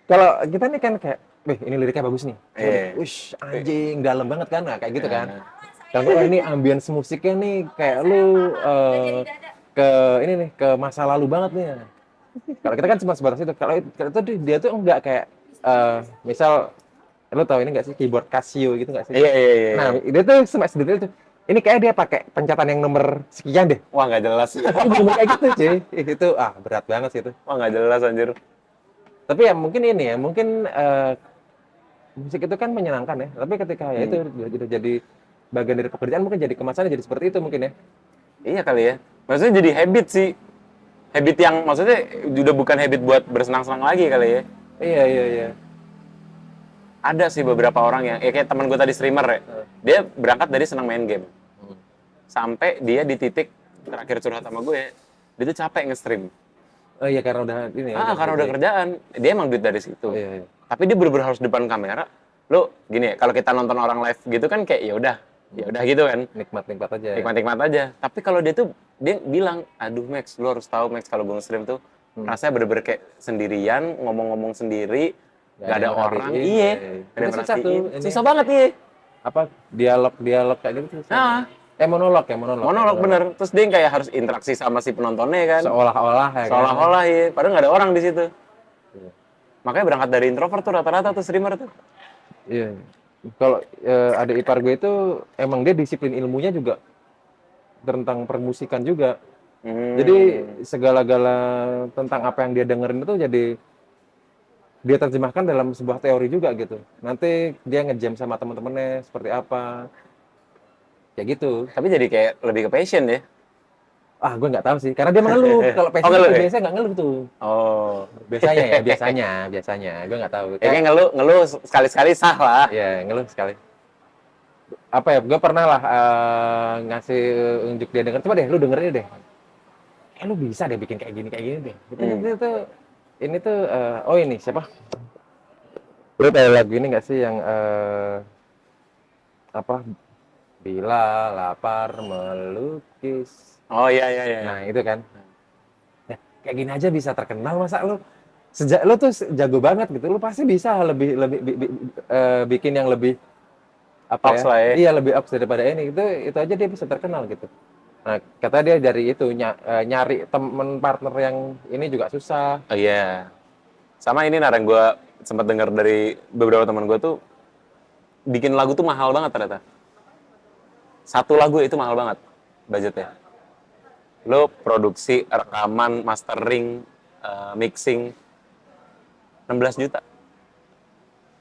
kalau kita nih kan kayak ini liriknya bagus nih. Iya. Ush, anjing dalam banget kan nah, kayak gitu kan. Nah. Dan kalau ini ambience musiknya nih kayak lu ke ini nih ke masa lalu banget nih. Kalau kita kan cuma sebatas itu. Kalau itu dia tuh enggak kayak misal lu tahu ini enggak sih keyboard Casio gitu enggak sih? Iya. Nah, dia tuh sampai sedetail itu. Ini kayak dia pakai pencatan yang nomor sekian deh. Wah nggak jelas. Bener kayak gitu, cuy. Itu berat banget sih itu. Wah nggak jelas anjir. Tapi ya mungkin ini ya, mungkin musik itu kan menyenangkan ya. Tapi ketika ya itu udah jadi bagian dari pekerjaan mungkin jadi kemasannya jadi seperti itu mungkin ya. Iya kali ya. Maksudnya jadi habit sih. Habit yang maksudnya udah bukan habit buat bersenang-senang lagi kali ya. Iya. Ada sih beberapa orang yang, ya kayak teman gue tadi streamer ya. Dia berangkat dari senang main game. Sampai dia di titik terakhir curhat sama gue, dia tuh capek nge-stream. Oh iya karena udah ini ya. Karena udah kerjaan. Dia emang duit dari situ. Iya. Tapi dia bener-bener harus depan kamera. Lo gini ya, kalau kita nonton orang live gitu kan kayak ya udah gitu kan. Nikmat aja. Nikmat aja. Tapi kalau dia bilang, aduh Max, lo harus tahu Max kalau gue nge-stream tuh rasanya bener-bener kayak sendirian, ngomong-ngomong sendiri, gak ada orang. Iya. Ada yang susah tuh. Susah banget iya. Apa dialog kayak gitu susah. Monolog. Monolog bener. Terus dia kayak harus interaksi sama si penontonnya kan. Seolah-olah ya. Seolah-olah iya. Padahal nggak ada orang di situ. Iya. Makanya berangkat dari introvert tuh rata-rata tuh streamer tuh. Iya. Kalau ada ipar gue itu emang dia disiplin ilmunya juga tentang permusikan juga. Jadi segala-gala tentang apa yang dia dengerin itu jadi dia terjemahkan dalam sebuah teori juga gitu. Nanti dia ngejam sama teman-temannya seperti apa. Kayak gitu. Tapi jadi kayak lebih ke passion ya. Gue nggak tahu sih, karena dia mengeluh. Kalau passion ngeluh ya? biasanya nggak ngeluh tuh. Oh. Biasanya. Gue nggak tahu. Kayak ngeluh sekali-sekali sah lah. Iya, ngeluh sekali. Apa ya, gue pernah lah ngasih unjuk dia denger. Coba deh, lu dengerin deh. Lu bisa deh bikin kayak gini deh. Ini tuh, ini siapa? Lu tahu lagu ini nggak sih yang apa? Bila lapar melukis. Oh iya. Nah itu kan. Nah, kayak gini aja bisa terkenal masa lu sejak lu tuh jago banget gitu. Lu pasti bisa lebih bikin yang lebih apa Ops ya? lah ya. Iya lebih ops daripada ini. Itu aja dia bisa terkenal gitu. Nah, kata dia dari itu nyari temen partner yang ini juga susah. Oh iya. Sama ini yang gue sempat dengar dari beberapa teman gue tuh bikin lagu tuh mahal banget ternyata. Satu lagu itu mahal banget budgetnya. Lo produksi, rekaman, mastering, mixing, 16 juta.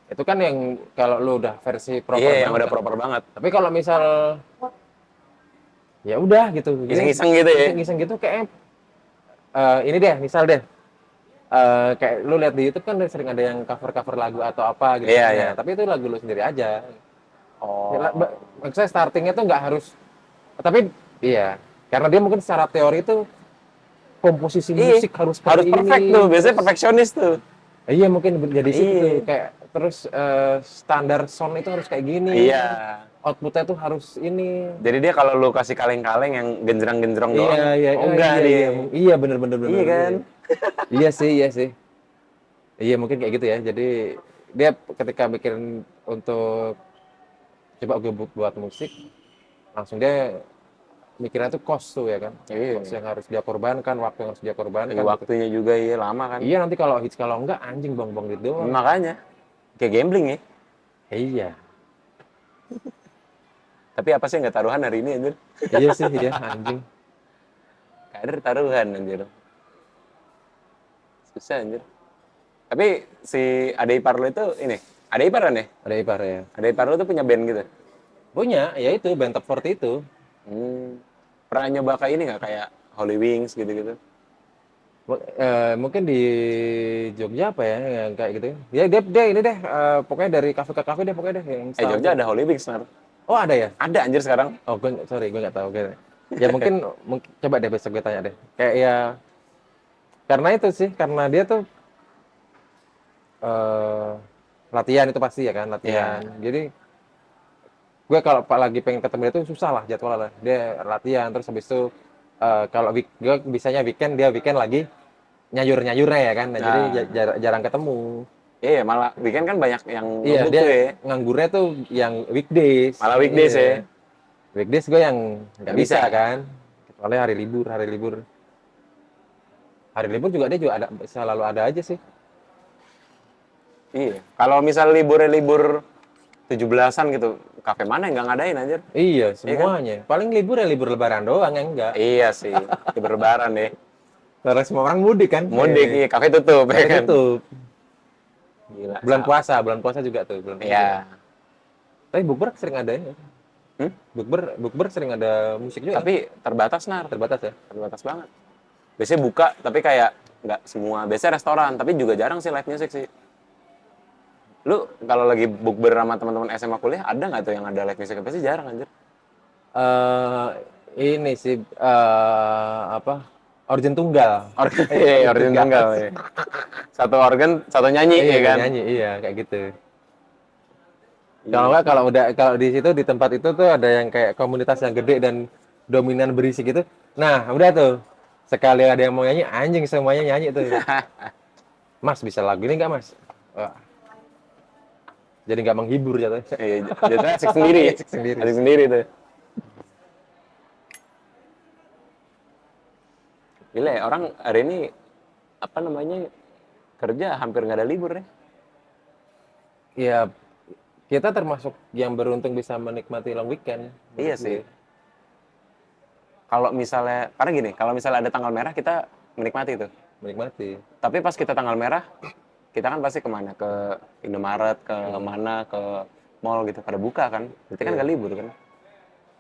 Itu kan yang kalau lu udah versi proper Iya, yang banget udah kan. proper banget. Tapi kalau misal ya udah gitu, Iseng-iseng gitu ya. iseng-iseng gitu kayak ini deh, misal deh, kayak lu lihat di YouTube kan sering ada yang cover-cover lagu atau apa gitu Iya, kan. iya. Nah, tapi itu lagu lu sendiri aja. Ya, Oh. maksudnya startingnya tuh nggak harus, tapi iya, karena dia mungkin secara teori itu komposisi Iya, musik harus harus seperti perfect tuh. ini, Biasanya terus perfeksionis tuh. iya mungkin jadi situ tuh Iya. kayak terus standar sound itu harus kayak gini, Iya. outputnya tuh harus ini. Jadi dia kalau lu kasih kaleng-kaleng yang genjreng-genjreng Iya doang, iya oh enggak iya dia. iya iya bener bener Iya bener kan? iya. Iya sih iya sih iya mungkin kayak gitu ya. Jadi dia ketika bikin untuk coba gue buat musik langsung dia mikirnya tuh cost tuh ya kan, cost Iya. yang harus dia korbankan, waktu yang harus dia korbankan gitu. Waktunya juga iya lama kan. Iya nanti kalau hits kalau enggak anjing bong-bong gitu doang. Makanya kayak gambling ya. Iya Tapi apa sih nggak taruhan hari ini anjir? iya sih iya anjing. Kader taruhan anjir. Susah anjir. Tapi si ade ipar lu itu ini, ade ipar kan ya? Ada ipar ya. Ade ipar lu tuh punya band gitu. Punya ya itu band top 40 itu. Hmm. Pernah nyoba kayak ini nggak kayak Holy Wings gitu-gitu? Mungkin di Jogja apa ya yang kayak gitu ya dia ini deh pokoknya dari kafe ke kafe deh pokoknya deh yang setahu Jogja gua. ada Holy Wings, Nar. Oh ada ya. Ada anjir sekarang. Oh gue sorry gue nggak tahu gue ya mungkin coba deh besok gue tanya deh kayak ya karena itu sih karena dia tuh eh latihan itu pasti ya kan latihan jadi gue kalau pak lagi pengen ketemu dia tuh susah lah jadwalnya dia latihan terus habis itu kalau gue bisanya weekend dia weekend lagi nyayurnya ya kan nah, jadi Nah, jarang ketemu. iya malah weekend kan banyak yang Iya ngebuk dia tuh ya. nganggurnya tuh yang weekdays Malah weekdays iya. ya. Weekdays gue yang nggak Nggak bisa bisa. kan kecuali hari libur juga dia juga ada selalu ada aja sih. Iya. Kalau misal libur 17-an gitu, kafe mana yang nggak ngadain anjir? Iya Iya kan? semuanya paling libur ya libur lebaran doang yang enggak Iya sih, libur lebaran deh. karena semua orang mudik kan Mudik, iya, kafe tutup ya kayak kan? tutup Gila. bulan puasa juga tuh bulan puasa juga. Iya. Tapi bukber sering ada ya Hmm? bukber sering ada musik juga Tapi terbatas, Nar. terbatas ya. Terbatas banget. Biasanya buka, tapi kayak nggak semua. Biasanya restoran, tapi juga jarang sih live music sih. Lu kalau lagi bukber sama teman-teman SMA kuliah, ada nggak tuh yang ada live music? Pasti jarang anjir. eh ini sih apa organ tunggal. Organ, iya, organ tunggal. Iya. Satu organ, satu nyanyi, Iya ya kan? nyanyi iya kayak gitu. Iya. Kalau nggak kalau di situ di tempat itu tuh ada yang kayak komunitas yang gede dan dominan berisik gitu. Nah udah tuh sekali ada yang mau nyanyi anjing semuanya nyanyi tuh. Mas bisa lagu ini nggak mas? Wah, jadi nggak menghibur jatuhnya. Iya, jadinya asik sendiri. Asik sendiri. Asik sendiri tuh. Gila ya, orang hari ini apa namanya kerja hampir nggak ada libur ya. Ya kita termasuk yang beruntung bisa menikmati long weekend. Iya sih. Kalau misalnya, karena gini, kalau misalnya ada tanggal merah kita menikmati itu. Menikmati. Tapi pas kita tanggal merah, kita kan pasti kemana? Ke Indomaret, ke mana, ke mall gitu. Pada buka kan. Berarti kan Iya. nggak libur kan.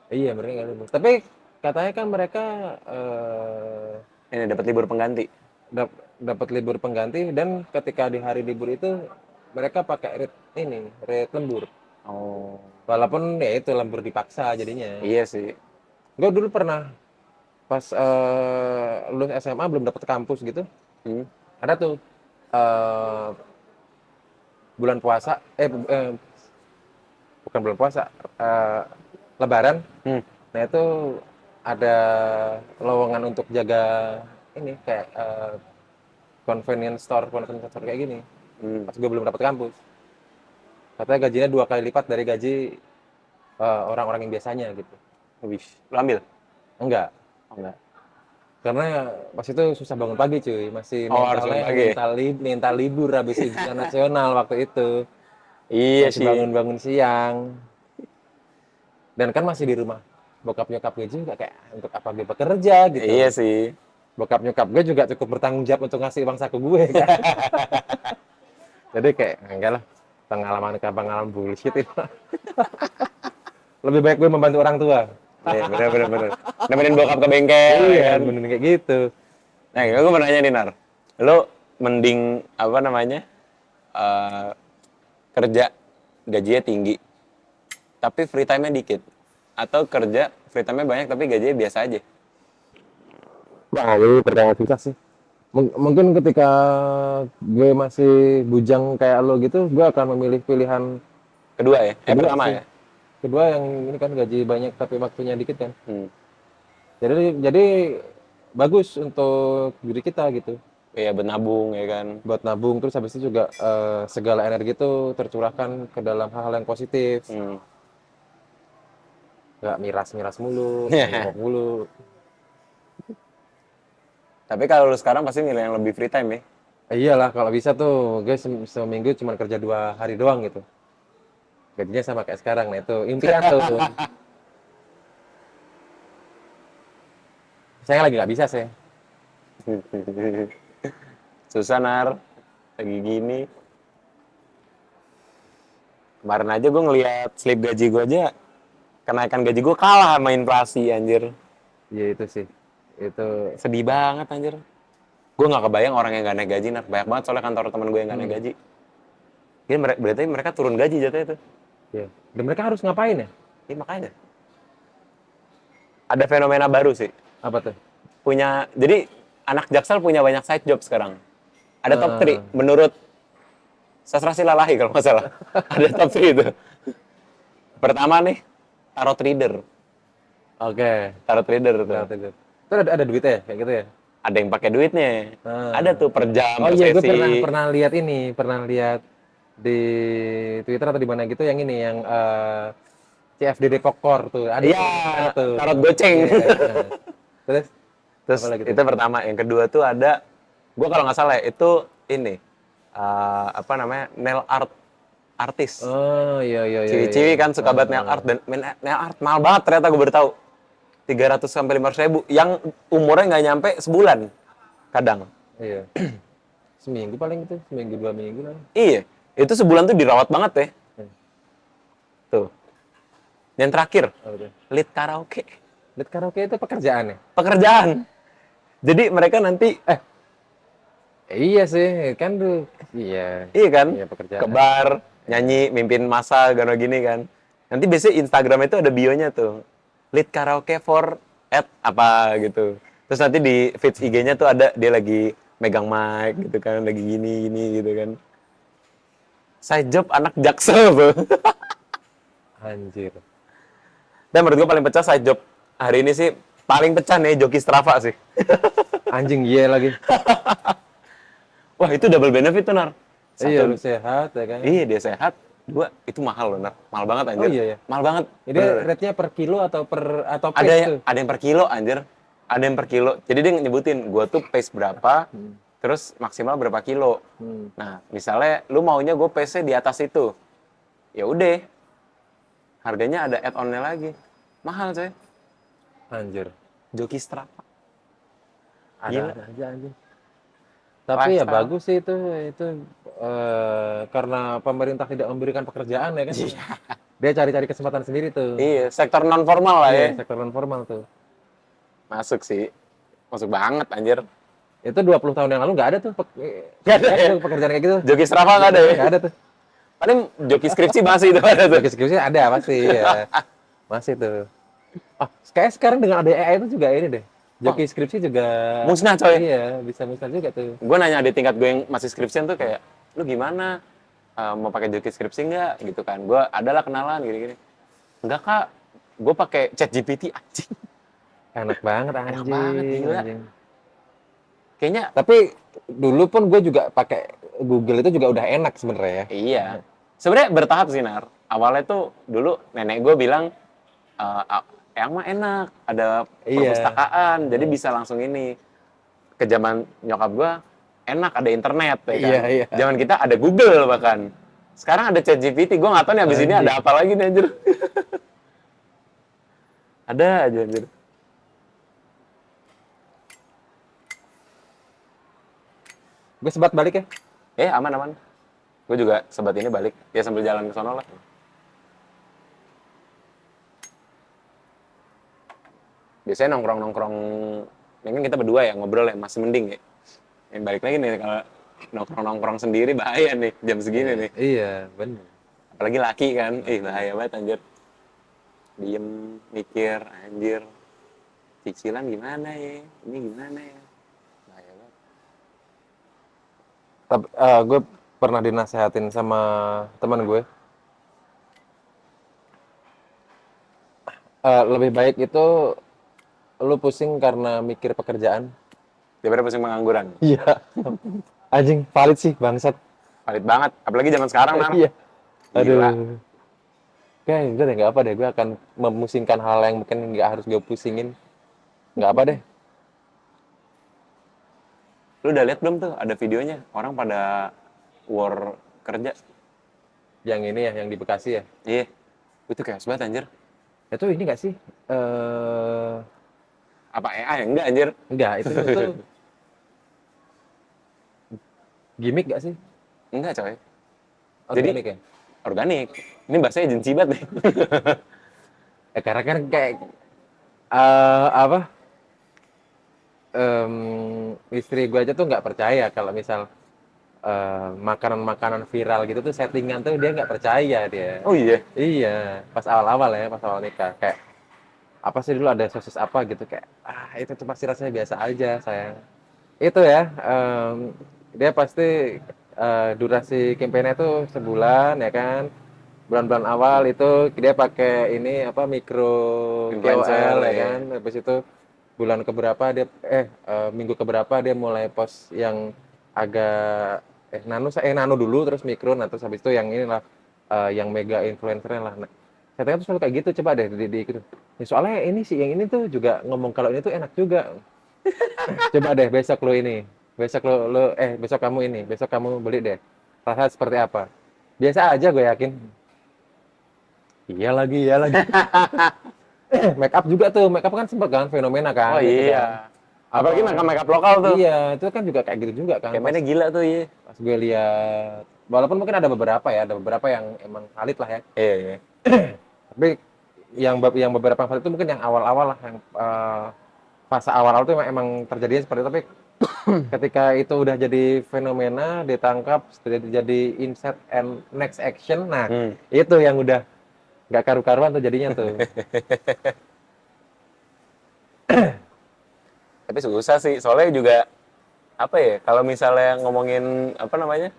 Iya mereka nggak libur. Tapi katanya kan mereka Ini dapat libur pengganti. dapat libur pengganti dan ketika di hari libur itu mereka pakai rate lembur. Oh, Walaupun ya itu lembur dipaksa jadinya. iya sih. Gue dulu pernah pas lulus SMA belum dapat kampus gitu. Hmm. Ada tuh eh, bulan puasa bukan bulan puasa Lebaran. Hmm. Nah itu ada lowongan untuk jaga ini kayak convenience store kayak gini. Hmm. Pas gue belum dapat kampus. Katanya gajinya 2 kali lipat dari gaji orang-orang yang biasanya gitu. Wih, lu ambil? Enggak, Oh, enggak. karena pas itu susah bangun pagi cuy, masih Oh, harus bangun pagi. minta libur habis ujian nasional waktu itu. Iya Masih sih. bangun siang. Dan kan masih di rumah. Bokap nyokap gue juga kayak untuk apa gue bekerja gitu. Iya sih. Bokap nyokap gue juga cukup bertanggung jawab untuk ngasih uang saku gue kan. Jadi kayak enggak lah, pengalaman bullshit itu. Lebih baik gue membantu orang tua. Iya, bener. Nemenin bokap ke bengkel, ya Iya, kan? bener kayak gitu. Nah, gue mau nanya nih, Nar. Lo mending, apa namanya, eh, kerja gajinya tinggi, tapi free time-nya dikit? Atau kerja free time-nya banyak, tapi gajinya biasa aja? Wah, ini pertanyaan susah sih. Mungkin ketika gue masih bujang kayak lo gitu, gue akan memilih pilihan Kedua ya? kedua Pertama sih. ya? Kedua yang ini kan gaji banyak tapi waktunya dikit kan. Hmm. Jadi bagus untuk diri kita gitu. Iya, benabung ya kan? Buat nabung terus habis itu juga segala energi itu tercurahkan ke dalam hal-hal yang positif. Hmm. Nggak miras-miras mulu, ngomong mulu. Tapi kalau lu sekarang pasti milih yang lebih free time ya? Iyalah kalau bisa tuh gue seminggu cuma kerja 2 hari doang gitu. Gajinya sama kayak sekarang. Nah itu impian tuh. Saya lagi nggak bisa sih. Susah, Nar. Lagi gini. Kemarin aja gue ngeliat slip gaji gue aja, kenaikan gaji gue kalah sama inflasi, anjir. Iya itu sih. Itu Sedih banget, anjir. Gue nggak kebayang orang yang nggak naik gaji, Nar. Banyak banget soalnya kantor teman gue yang nggak naik gaji. Ya, berarti mereka turun gaji jatuhnya itu. ya. Dan mereka harus ngapain ya? Ini makanya. Ada fenomena baru sih. Apa tuh? Jadi anak Jaksel punya banyak side job sekarang. Ada top 3 Ah, menurut Sastra Silalahi kalau nggak salah. Ada top 3 itu. Pertama nih, tarot reader. Oke. Tarot reader tuh. Nah, itu ada duitnya ya? Kayak gitu ya? Ada yang pakai duitnya. Ah. Ada tuh per jam, Oh per iya, gue sesi. pernah lihat ini, pernah lihat di Twitter atau di mana gitu yang ini yang CFD Depok Core tuh. Iya, Ada tuh. tarot goceng. Iya. Nah. Terus Terus apa lagi tuh? itu pertama. Yang kedua tuh ada, gue kalau nggak salah ya, itu ini, apa namanya, nail art artis. Oh iya iya iya. Ciwi-ciwi Iya. kan suka banget nail art, dan nail art mahal banget ternyata, gue baru tahu. 300 sampai 500 ribu, yang umurnya nggak nyampe sebulan kadang. Iya. Seminggu paling itu, seminggu 2 minggu lah. Iya, itu sebulan tuh dirawat banget ya. Tuh. Yang terakhir, Oh, udah. lead karaoke. Lihat karaoke itu pekerjaan ya? Pekerjaan. Jadi mereka nanti, Iya sih, kan tuh. Iya. iya kan, Iya pekerjaan. ke bar, nyanyi, mimpin masa, gini kan. Nanti biasanya Instagram itu ada bio-nya tuh. Lead karaoke for at apa gitu. Terus nanti di feeds IG-nya tuh ada dia lagi megang mic gitu kan, lagi gini gitu kan. Side job anak Jaksel tuh. Anjir. Dan menurut gue paling pecah side job hari ini sih, paling pecah nih joki Strava sih. Anjing iya lagi. Wah, itu double benefit tuh, Nar. Iya, Satu, lu sehat ya kan? iya dia sehat. Dua, itu mahal loh, Nar. Mahal banget anjir. Oh iya ya. Mahal banget. Ini rate-nya per kilo atau Ada pace tuh? ada yang per kilo anjir. Ada yang per kilo. Jadi dia nyebutin gua tuh pace berapa, terus maksimal berapa kilo. Hmm. Nah, misalnya lu maunya gue pace-nya di atas itu. Ya udah. Harganya ada add-on-nya lagi. Mahal, coy. Anjir. Joki Strava. Ada Gila. aja anjing. Tapi ya Lifestyle. bagus sih itu karena pemerintah tidak memberikan pekerjaan ya kan. Dia cari-cari kesempatan sendiri tuh. Iya, sektor non formal lah ya. Iya, sektor non formal tuh. Masuk sih. Masuk banget anjir. Itu 20 tahun yang lalu nggak ada tuh Nggak ada ya? pekerjaan kayak gitu. Joki Strava nggak ada ya? Nggak ada tuh. Paling joki skripsi masih itu ada tuh. Skripsi ada pasti ya. Masih tuh. Oh, kayak sekarang dengan ada AI itu juga ini deh. Joki skripsi juga Musnah, coy. Iya, bisa musnah juga tuh. Gue nanya adik tingkat gue yang masih skripsian tuh kayak, lu gimana? Mau pakai joki skripsi nggak? Gitu kan. Gue adalah kenalan gini-gini. Enggak, Kak. Gue pakai ChatGPT anjing. Enak banget anjing. banget, gila. Anjing. Kayaknya Tapi dulu pun gue juga pakai Google itu juga udah enak sebenarnya ya. iya. Sebenarnya bertahap sih, Nar. Awalnya tuh dulu nenek gue bilang, yang mah enak, ada Iya. perpustakaan, jadi bisa langsung ini. Ke zaman nyokap gue, enak, ada internet, ya kan? Iya, iya. Zaman kita ada Google bahkan. Sekarang ada ChatGPT, gue nggak tahu nih abis ini ada apa lagi nih, anjir. Ada aja, anjir. Gue sebat balik ya. Aman. Gue juga sebat ini balik, ya sambil jalan ke sono lah. Biasanya nongkrong-nongkrong, ini kan kita berdua ya ngobrol ya, masih mending ya. Yang balik lagi nih, kalau nongkrong-nongkrong sendiri bahaya nih, jam segini nih. Iya, bener. Apalagi laki kan, bahaya banget anjir. Diem, mikir, anjir. Cicilan gimana ya, ini gimana ya. Bahaya banget. Tapi gue pernah dinasehatin sama teman gue. Lebih baik itu lu pusing karena mikir pekerjaan. Daripada pusing pengangguran. Iya. Anjing, valid sih bangsat. Valid banget, apalagi zaman sekarang, Nar. Iya. Gila. Aduh. Kayak udah deh, nggak apa deh. Gue akan memusingkan hal yang mungkin nggak harus gue pusingin. Nggak apa deh. Lu udah lihat belum tuh ada videonya orang pada war kerja? Yang ini ya, yang di Bekasi ya. Iya. Itu kayak banget anjir. Itu ini nggak sih? Apa AI? Enggak anjir. Enggak, itu gimmick nggak sih? Enggak coy. Jadi Organik ya? organik. Ini bahasa agensi banget nih. Karena kan kayak apa? Istri gue aja tuh nggak percaya kalau misal makanan-makanan viral gitu tuh settingan tuh dia nggak percaya dia. Oh iya. Iya, pas awal-awal ya, pas awal nikah kayak apa sih dulu ada sosis apa gitu kayak itu tuh pasti rasanya biasa aja sayang. Itu ya, dia pasti durasi kampanye itu sebulan ya kan. Bulan-bulan awal itu dia pakai ini apa mikro Influencer, KOL ya iya. kan. Habis itu bulan keberapa dia minggu keberapa dia mulai post yang agak nano dulu terus mikro, nah terus habis itu yang inilah yang mega influencernya lah. Nah, saya tanya tuh selalu kayak gitu, coba deh di gitu. Ya, soalnya ini sih yang ini tuh juga ngomong kalau ini tuh enak juga. Coba deh besok lo ini, besok besok kamu ini, besok kamu beli deh. Rasa seperti apa? Biasa aja gue yakin. Iya lagi, iya lagi. Make up juga tuh, make up kan sempat kan fenomena kan. Oh gitu kan. iya. Apalagi makeup lokal tuh. Iya, itu kan juga kayak gitu juga kan. Kampanye gila tuh iya. Pas gue lihat, walaupun mungkin ada beberapa ya, ada beberapa yang emang valid lah ya. Iya, iya. Tapi yang beberapa valid itu mungkin yang awal-awal lah, yang fase awal-awal itu emang terjadinya seperti itu. Tapi ketika itu udah jadi fenomena, ditangkap, jadi insight and next action, nah itu yang udah nggak karu-karuan tuh jadinya tuh. Tapi susah sih, soalnya juga apa ya? Kalau misalnya ngomongin apa namanya?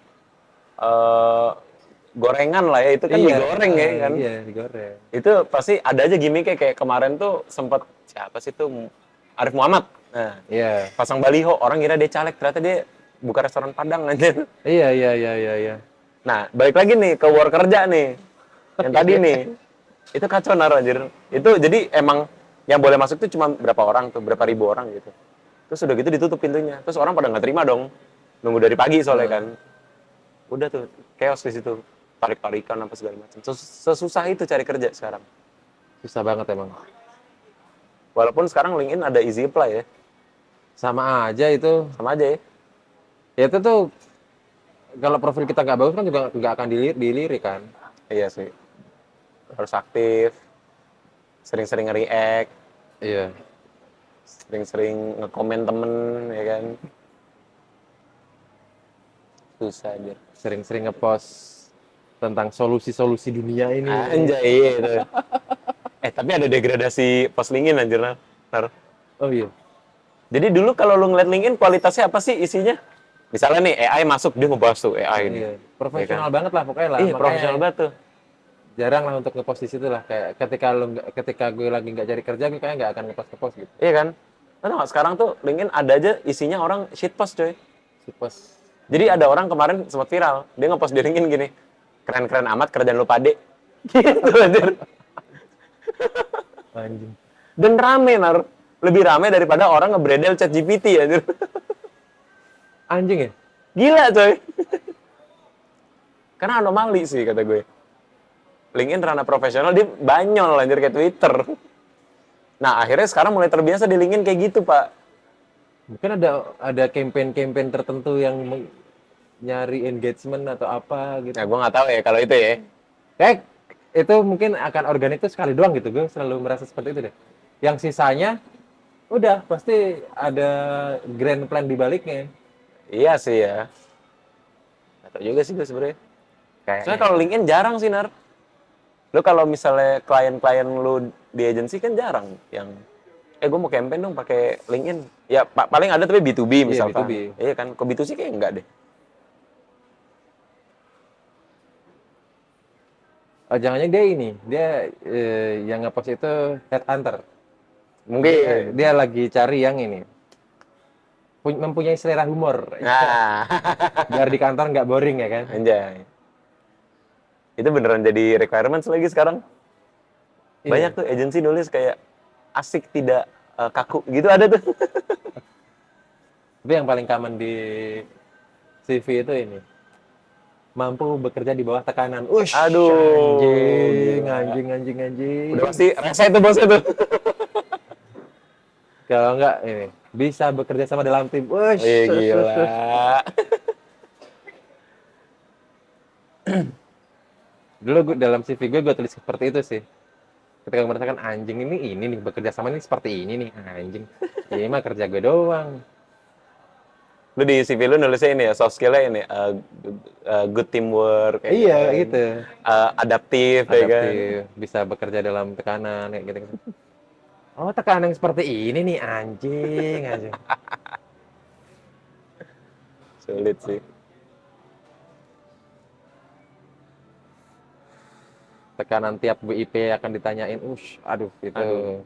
Gorengan lah ya, itu kan digoreng ya kan. Iya, digoreng. Itu pasti ada aja gimmicknya kayak kemarin tuh sempet siapa sih tuh Arif Muhammad. Nah, Iya. pasang baliho, orang kira dia caleg, ternyata dia buka restoran Padang aja. Iya. Nah, balik lagi nih ke war kerja nih. Yang tadi nih. Itu kacau Nar, anjir. Itu jadi emang yang boleh masuk tuh cuma berapa orang tuh, berapa ribu orang gitu. Terus udah gitu ditutup pintunya. Terus orang pada nggak terima dong. Nunggu dari pagi soalnya kan. Udah tuh, chaos di situ. Tarik-tarikan apa segala macam. Sesusah itu cari kerja sekarang. Susah banget emang. Walaupun sekarang LinkedIn ada easy apply ya. Sama aja itu. Sama aja ya. Ya itu tuh kalau profil kita nggak bagus kan juga nggak akan dilirik kan. Iya sih. Harus aktif. Sering-sering nge-react. Iya. Sering-sering nge-komen temen, ya kan. Susah aja. Sering-sering ngepost tentang solusi-solusi dunia ini. Anjay, iya itu. Tapi ada degradasi post LinkedIn anjir, Nar. Oh iya. Jadi dulu kalau lu ngeliat LinkedIn kualitasnya apa sih isinya? Misalnya nih AI masuk, dia ngebahas tuh AI ini. Iya. Profesional banget lah pokoknya lah. Iya, Makanya profesional banget tuh. jarang lah untuk ngepost di situ lah. Kayak ketika gue lagi nggak cari kerja, gue kayak nggak akan ngepost gitu. Iya kan? Tahu nggak, sekarang tuh LinkedIn ada aja isinya orang shitpost coy. Post. Jadi ada orang kemarin sempat viral, dia ngepost di LinkedIn gini, keren-keren amat kerjaan lu pade. Gitu anjir. Anjing. Dan rame, Nar. Lebih rame daripada orang ngebredel ChatGPT anjir. Anjing ya? Gila coy. Karena anomali sih kata gue. LinkedIn ranah profesional, dia banyol anjir kayak Twitter. Nah akhirnya sekarang mulai terbiasa di LinkedIn kayak gitu Pak. Mungkin ada campaign-campaign tertentu yang nyari engagement atau apa gitu. Nah, gue nggak tahu ya kalau itu ya. Kayak itu mungkin akan organik tuh sekali doang gitu. Gue selalu merasa seperti itu deh. Yang sisanya udah pasti ada grand plan di baliknya. Iya sih ya. Nggak tahu juga sih gue sebenarnya. Soalnya Kayaknya. kalau LinkedIn jarang sih, Nar. Lu kalau misalnya klien-klien lu di agensi kan jarang yang gue mau campaign dong pakai LinkedIn. Ya paling ada tapi B2B Iya B2B. misalkan. Iya kan, kok B2C kayak enggak deh. Oh, jangannya dia ini, dia yang ngepost itu headhunter. Mungkin. Dia lagi cari yang ini, mempunyai selera humor. Nah, Biar di kantor nggak boring ya kan? anjay. Itu beneran jadi requirements lagi sekarang. Banyak Iya. tuh agensi nulis kayak asik tidak kaku gitu ada tuh. Tapi yang paling common di CV itu ini, mampu bekerja di bawah tekanan. Ush, Aduh, anjing, gila. anjing, anjing, anjing. Udah pasti rese tuh bosnya tuh. Kalau nggak ini, bisa bekerja sama dalam tim. Ush, Iya ush, ush, ush. gila. Dulu dalam CV gue tulis seperti itu sih. Ketika gue merasakan anjing ini nih bekerja sama ini seperti ini nih anjing. Ini mah kerja gue doang. Lu di CV lu nulisnya ini ya, soft skill-nya ini, good teamwork, kayak Iya kan. gitu. Adaptif, ya kan. Adaptif, bisa bekerja dalam tekanan kayak gitu. Oh, tekanan yang seperti ini nih anjing, anjing. Sulit sih. Tekanan tiap BIP akan ditanyain, aduh itu Aduh.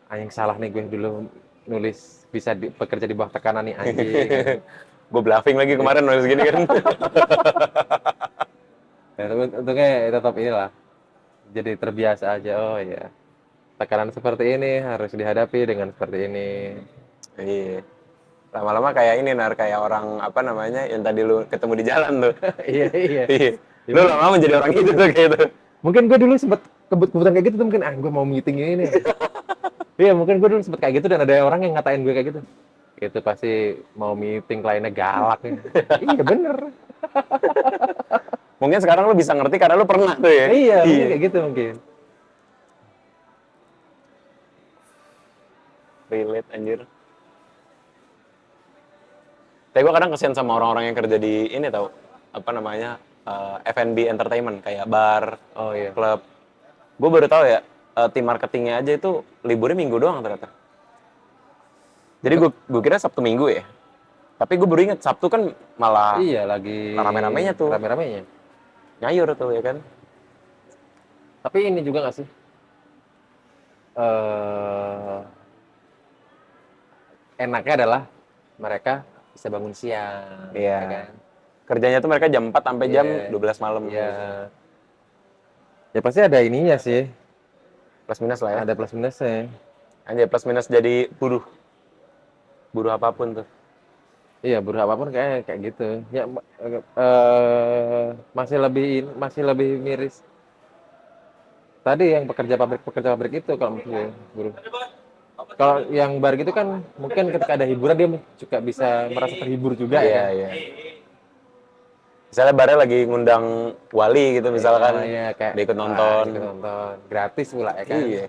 anjing salah nih gue dulu nulis bisa bekerja di bawah tekanan nih anjing. Anjing. Gue bluffing lagi kemarin nulis gini kan. Ya, tapi untungnya tetap inilah jadi terbiasa aja. Oh ya, tekanan seperti ini harus dihadapi dengan seperti ini. Iya. Lama-lama kayak ini, Nar, kayak orang apa namanya yang tadi lu ketemu di jalan tuh. Iya, iya. Iya. Ya, Lu lama-lama jadi orang itu tuh kayak gitu. mungkin gue dulu sempat kebutuhan kayak gitu tuh mungkin gue mau meeting ini nih. Iya, mungkin gue dulu sempat kayak gitu dan ada orang yang ngatain gue kayak gitu. Itu pasti mau meeting kliennya galak nih. Iya bener. Mungkin sekarang lu bisa ngerti karena lu pernah tuh ya. Iya, mungkin kayak gitu mungkin. Relate anjir. Tapi gue kadang kesian sama orang-orang yang kerja di ini tau, apa namanya, F&B entertainment, kayak bar, Oh iya. klub. Gue baru tahu ya, tim marketingnya aja itu liburnya minggu doang ternyata. Jadi gue kira Sabtu Minggu ya. Tapi gue baru inget Sabtu kan malah Iya, lagi rame-ramenya tuh. Rame-ramenya. Nyayur tuh ya kan. Tapi ini juga nggak sih? eh Enaknya adalah mereka bisa bangun siang, Iya. ya kan? Kerjanya tuh mereka jam 4 sampai jam Iya. 12 malam. Iya. Ya pasti ada ininya sih. Plus minus lah ya. Ada plus minusnya. Anjir, plus minus jadi buruh. Buruh apapun tuh. Iya, buruh apapun kayak gitu. Ya masih lebih miris. Tadi yang pekerja pabrik itu kalau menurut gue, buruh. Kalau yang bar gitu kan mungkin ketika ada hiburan dia juga bisa merasa terhibur juga ya Iya, kan. iya. Misalnya barnya lagi ngundang wali gitu misalkan, Iya, kayak dia ikut nonton. ikut nonton gratis pula ya kan. Iya.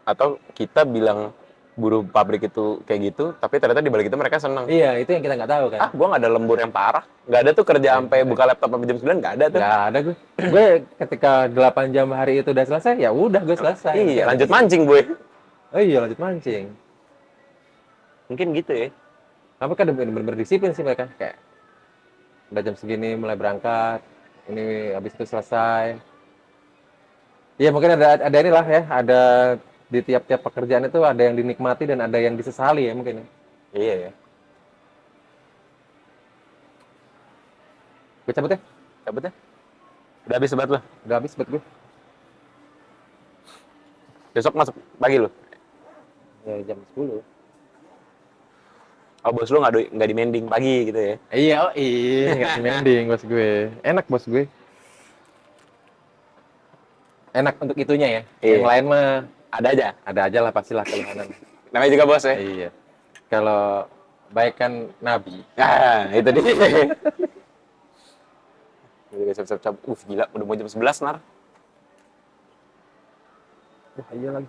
Atau kita bilang buruh pabrik itu kayak gitu, tapi ternyata di balik itu mereka seneng. Iya, itu yang kita nggak tahu kan. Gua nggak ada lembur yang parah. Nggak ada tuh kerja sampai buka laptop sampai jam 9, nggak ada tuh. Nggak ada gue. Gue ketika 8 jam hari itu udah selesai, ya udah gue selesai. Iya, lanjut mancing, boy. Oh iya, lanjut mancing. Mungkin gitu ya. Tapi kan bener-bener disiplin sih mereka. Kayak udah jam segini mulai berangkat, ini habis itu selesai. Iya mungkin ada inilah ya, ada di tiap-tiap pekerjaan itu ada yang dinikmati dan ada yang disesali ya mungkin. Iya ya. Gue cabut ya, Cabut ya. Udah habis sebat lo. udah habis buat gue. Besok masuk pagi lo. Ya jam 10. Oh, bos lo nggak di mending pagi gitu ya. Iya, oh iya, nggak demanding bos gue. Enak bos gue. Enak untuk itunya ya. Iya. Yang lain mah Ada aja. Ada aja lah pastilah keluhanan. Namanya juga bos ya. Iya. Kalau baik kan Nabi. Ah, itu dia. Gue juga siap-siap. Gila, udah mau jam 11, Nar. Wah, iya lagi.